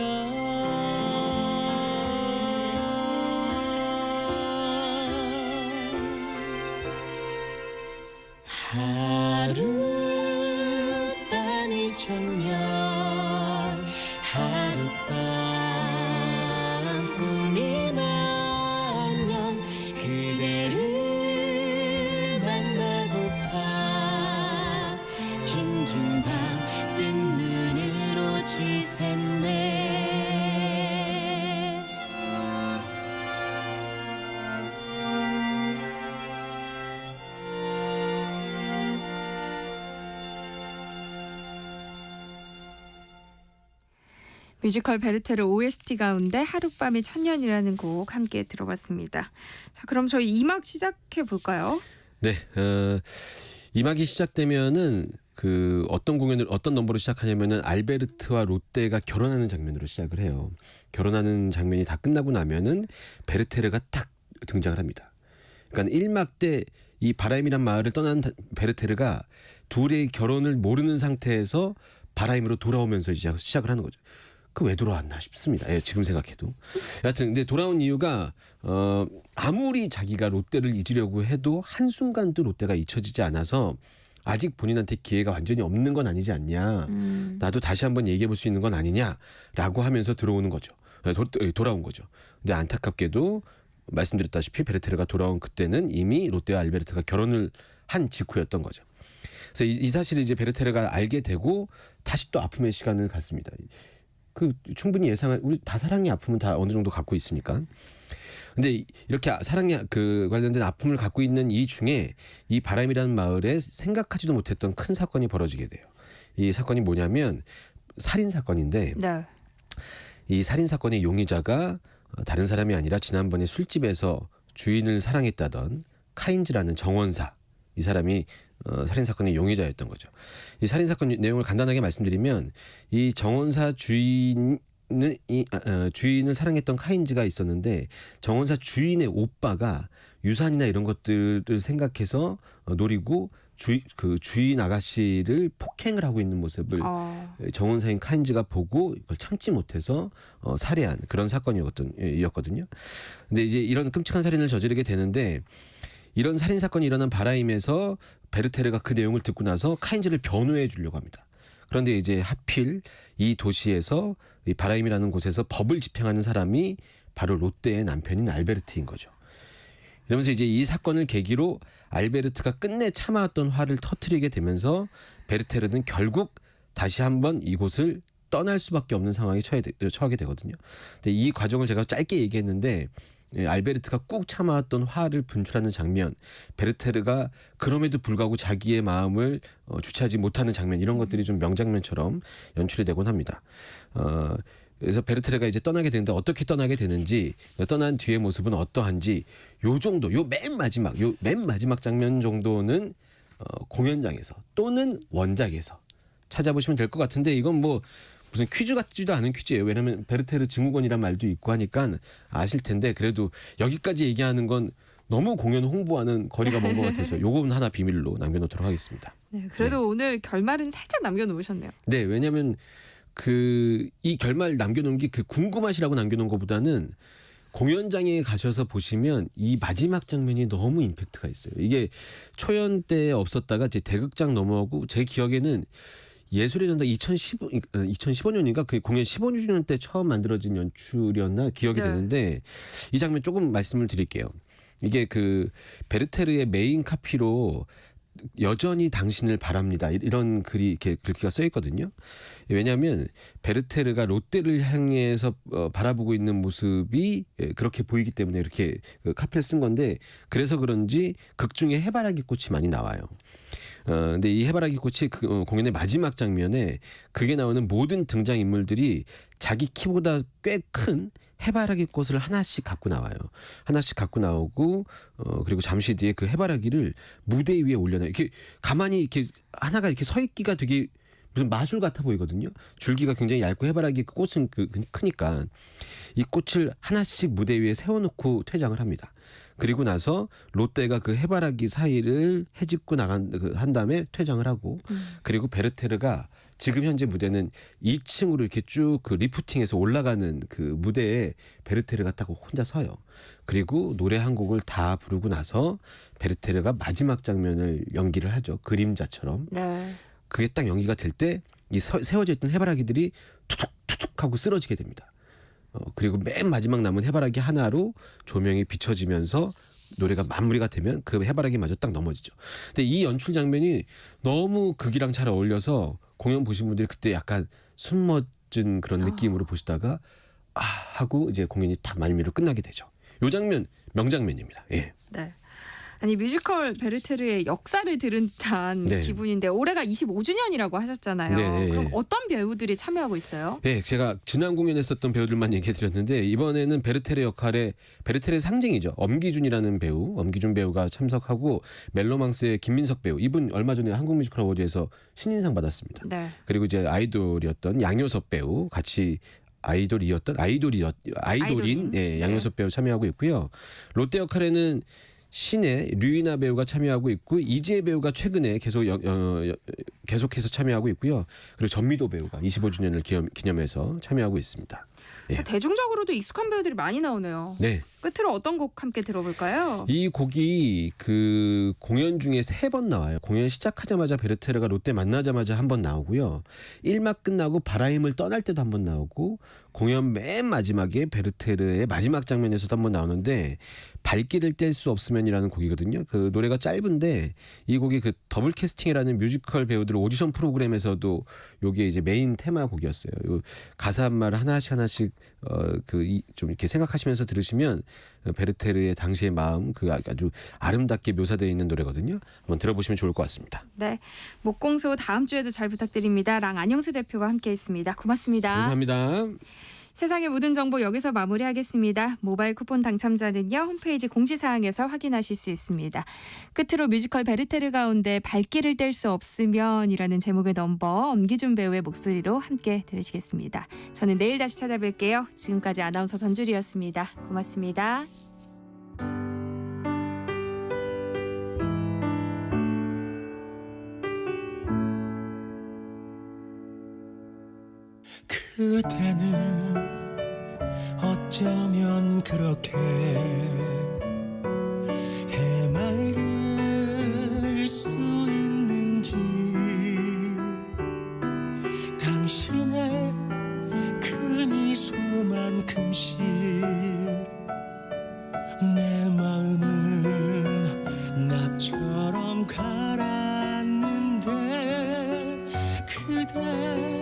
하룻밤이 천년 하룻밤 꿈이 만년 그대를 만나고파 긴긴 밤 뜬 눈으로 지샜네 뮤지컬 베르테르 OST 가운데 하룻밤이 천년이라는 곡 함께 들어봤습니다. 자, 그럼 저희 2막 시작해 볼까요? 네, 2막이 시작되면은 그 어떤 공연을 어떤 넘버로 시작하냐면은 알베르트와 롯데가 결혼하는 장면으로 시작을 해요. 결혼하는 장면이 다 끝나고 나면은 베르테르가 딱 등장을 합니다. 그러니까 1막 때 이 바라임이란 마을을 떠난 베르테르가 둘의 결혼을 모르는 상태에서 바라임으로 돌아오면서 시작을 하는 거죠. 그 왜 돌아왔나 싶습니다. 예, 지금 생각해도. 여하튼 근데 돌아온 이유가 아무리 자기가 롯데를 잊으려고 해도 한순간도 롯데가 잊혀지지 않아서 아직 본인한테 기회가 완전히 없는 건 아니지 않냐. 나도 다시 한번 얘기해 볼 수 있는 건 아니냐라고 하면서 들어오는 거죠. 돌아온 거죠. 근데 안타깝게도 말씀드렸다시피 베르테르가 돌아온 그때는 이미 롯데와 알베르트가 결혼을 한 직후였던 거죠. 그래서 이 사실을 이제 베르테르가 알게 되고 다시 또 아픔의 시간을 갖습니다. 그 충분히 예상할 우리 다 사랑의 아픔은 다 어느 정도 갖고 있으니까. 근데 이렇게 사랑의 그 관련된 아픔을 갖고 있는 이 중에 이 바람이라는 마을에 생각하지도 못했던 큰 사건이 벌어지게 돼요. 이 사건이 뭐냐면 살인 사건인데 네. 이 살인 사건의 용의자가 다른 사람이 아니라 지난번에 술집에서 주인을 사랑했다던 카인즈라는 정원사, 이 사람이 살인 사건의 용의자였던 거죠. 이 살인 사건 내용을 간단하게 말씀드리면 이 정원사 주인을 사랑했던 카인즈가 있었는데 정원사 주인의 오빠가 유산이나 이런 것들을 생각해서 노리고 주인 아가씨를 폭행을 하고 있는 모습을 정원사인 카인즈가 보고 이걸 참지 못해서 살해한 그런 사건이었거든요. 근데 이제 이런 끔찍한 살인을 저지르게 되는데 이런 살인 사건이 일어난 바라임에서 베르테르가 그 내용을 듣고 나서 카인즈를 변호해 주려고 합니다. 그런데 이제 하필 이 도시에서 이 바라임이라는 곳에서 법을 집행하는 사람이 바로 롯데의 남편인 알베르트인 거죠. 이러면서 이제 이 사건을 계기로 알베르트가 끝내 참아왔던 화를 터뜨리게 되면서 베르테르는 결국 다시 한번 이곳을 떠날 수밖에 없는 상황에 처하게 되거든요. 근데 이 과정을 제가 짧게 얘기했는데 알베르트가 꾹 참아왔던 화를 분출하는 장면, 베르테르가 그럼에도 불구하고 자기의 마음을 주체하지 못하는 장면, 이런 것들이 좀 명장면처럼 연출이 되곤 합니다. 그래서 베르테르가 이제 떠나게 되는데 어떻게 떠나게 되는지, 떠난 뒤의 모습은 어떠한지, 요 정도, 요 맨 마지막 장면 정도는 공연장에서 또는 원작에서 찾아보시면 될 것 같은데, 이건 뭐 무슨 퀴즈 같지도 않은 퀴즈예요. 왜냐하면 베르테르 증후군이란 말도 있고 하니까 아실 텐데, 그래도 여기까지 얘기하는 건 너무 공연 홍보하는 거리가 먼 것 같아서 요건 하나 비밀로 남겨놓도록 하겠습니다. 네, 그래도 오늘 결말은 살짝 남겨놓으셨네요. 네, 왜냐하면 이 결말 남겨놓은 게 그 궁금하시라고 남겨놓은 것보다는 공연장에 가셔서 보시면 이 마지막 장면이 너무 임팩트가 있어요. 이게 초연 때 없었다가 이제 대극장 넘어오고, 제 기억에는 예술의 전당 2015년인가 그 공연 15주년 때 처음 만들어진 연출이었나 기억이 되는데, 이 장면 조금 말씀을 드릴게요. 이게 그 베르테르의 메인 카피로 여전히 당신을 바랍니다, 이런 글이 이렇게 글귀가 써 있거든요. 왜냐하면 베르테르가 롯데를 향해서 바라보고 있는 모습이 그렇게 보이기 때문에 이렇게 카피를 쓴 건데, 그래서 그런지 극 중에 해바라기 꽃이 많이 나와요. 근데 이 해바라기 꽃이 공연의 마지막 장면에 그게 나오는 모든 등장 인물들이 자기 키보다 꽤 큰 해바라기 꽃을 하나씩 갖고 나와요. 하나씩 갖고 나오고 그리고 잠시 뒤에 그 해바라기를 무대 위에 올려놔요. 이렇게 가만히 이렇게 하나가 이렇게 서 있기가 되게 무슨 마술 같아 보이거든요. 줄기가 굉장히 얇고 해바라기 꽃은 크니까 이 꽃을 하나씩 무대 위에 세워놓고 퇴장을 합니다. 그리고 나서 롯데가 그 해바라기 사이를 헤집고 한 다음에 퇴장을 하고, 그리고 베르테르가 지금 현재 무대는 2층으로 이렇게 쭉 그 리프팅해서 올라가는 그 무대에 베르테르가 딱 혼자 서요. 그리고 노래 한 곡을 다 부르고 나서 베르테르가 마지막 장면을 연기를 하죠. 그림자처럼. 네. 그게 딱 연기가 될 때 이 세워져 있던 해바라기들이 투툭투툭 하고 쓰러지게 됩니다. 그리고 맨 마지막 남은 해바라기 하나로 조명이 비춰지면서 노래가 마무리가 되면 그 해바라기마저 딱 넘어지죠. 근데 이 연출 장면이 너무 극이랑 잘 어울려서 공연 보신 분들이 그때 약간 숨머진 그런 느낌으로 보시다가 하고 이제 공연이 딱 말미로 끝나게 되죠. 요 장면 명장면입니다. 예. 네. 아니 뮤지컬 베르테르의 역사를 들은 듯한 네. 기분인데 올해가 25주년이라고 하셨잖아요. 네. 그럼 어떤 배우들이 참여하고 있어요? 네, 제가 지난 공연했었던 배우들만 얘기해드렸는데 이번에는 베르테르 역할에 베르테르의 상징이죠. 엄기준이라는 배우, 엄기준 배우가 참석하고 멜로망스의 김민석 배우, 이분 얼마 전에 한국 뮤지컬 어워즈에서 신인상 받았습니다. 네. 그리고 이제 아이돌이었던 양효섭 배우 같이 아이돌인 예, 양효섭 배우 참여하고 있고요. 롯데 역할에는 신의 류이나 배우가 참여하고 있고 이지혜 배우가 최근에 계속해서 참여하고 있고요. 그리고 전미도 배우가 25주년을 기념해서 참여하고 있습니다. 예. 대중적으로도 익숙한 배우들이 많이 나오네요. 네. 끝으로 어떤 곡 함께 들어볼까요? 이 곡이 그 공연 중에 3번 나와요. 공연 시작하자마자 베르테르가 롯데 만나자마자 한 번 나오고요. 1막 끝나고 바라임을 떠날 때도 한 번 나오고 공연 맨 마지막에 베르테르의 마지막 장면에서도 한 번 나오는데 발길을 뗄 수 없으면이라는 곡이거든요. 그 노래가 짧은데 이 곡이 그 더블 캐스팅이라는 뮤지컬 배우들 오디션 프로그램에서도 요게 이제 메인 테마 곡이었어요. 요 가사 한 말 하나씩 좀 이렇게 생각하시면서 들으시면 베르테르의 당시의 마음 그 아주 아름답게 묘사되어 있는 노래거든요. 한번 들어보시면 좋을 것 같습니다. 네, 목공소 다음 주에도 잘 부탁드립니다. 랑 안영수 대표와 함께했습니다. 고맙습니다. 감사합니다. 세상의 모든 정보 여기서 마무리하겠습니다. 모바일 쿠폰 당첨자는요. 홈페이지 공지사항에서 확인하실 수 있습니다. 끝으로 뮤지컬 베르테르 가운데 발길을 뗄 수 없으면이라는 제목의 넘버 엄기준 배우의 목소리로 함께 들으시겠습니다. 저는 내일 다시 찾아뵐게요. 지금까지 아나운서 전주리였습니다. 고맙습니다. 그대는 어쩌면 그렇게 해맑을 수 있는지 당신의 그 미소만큼씩 내 마음은 납처럼 가라앉는데 그대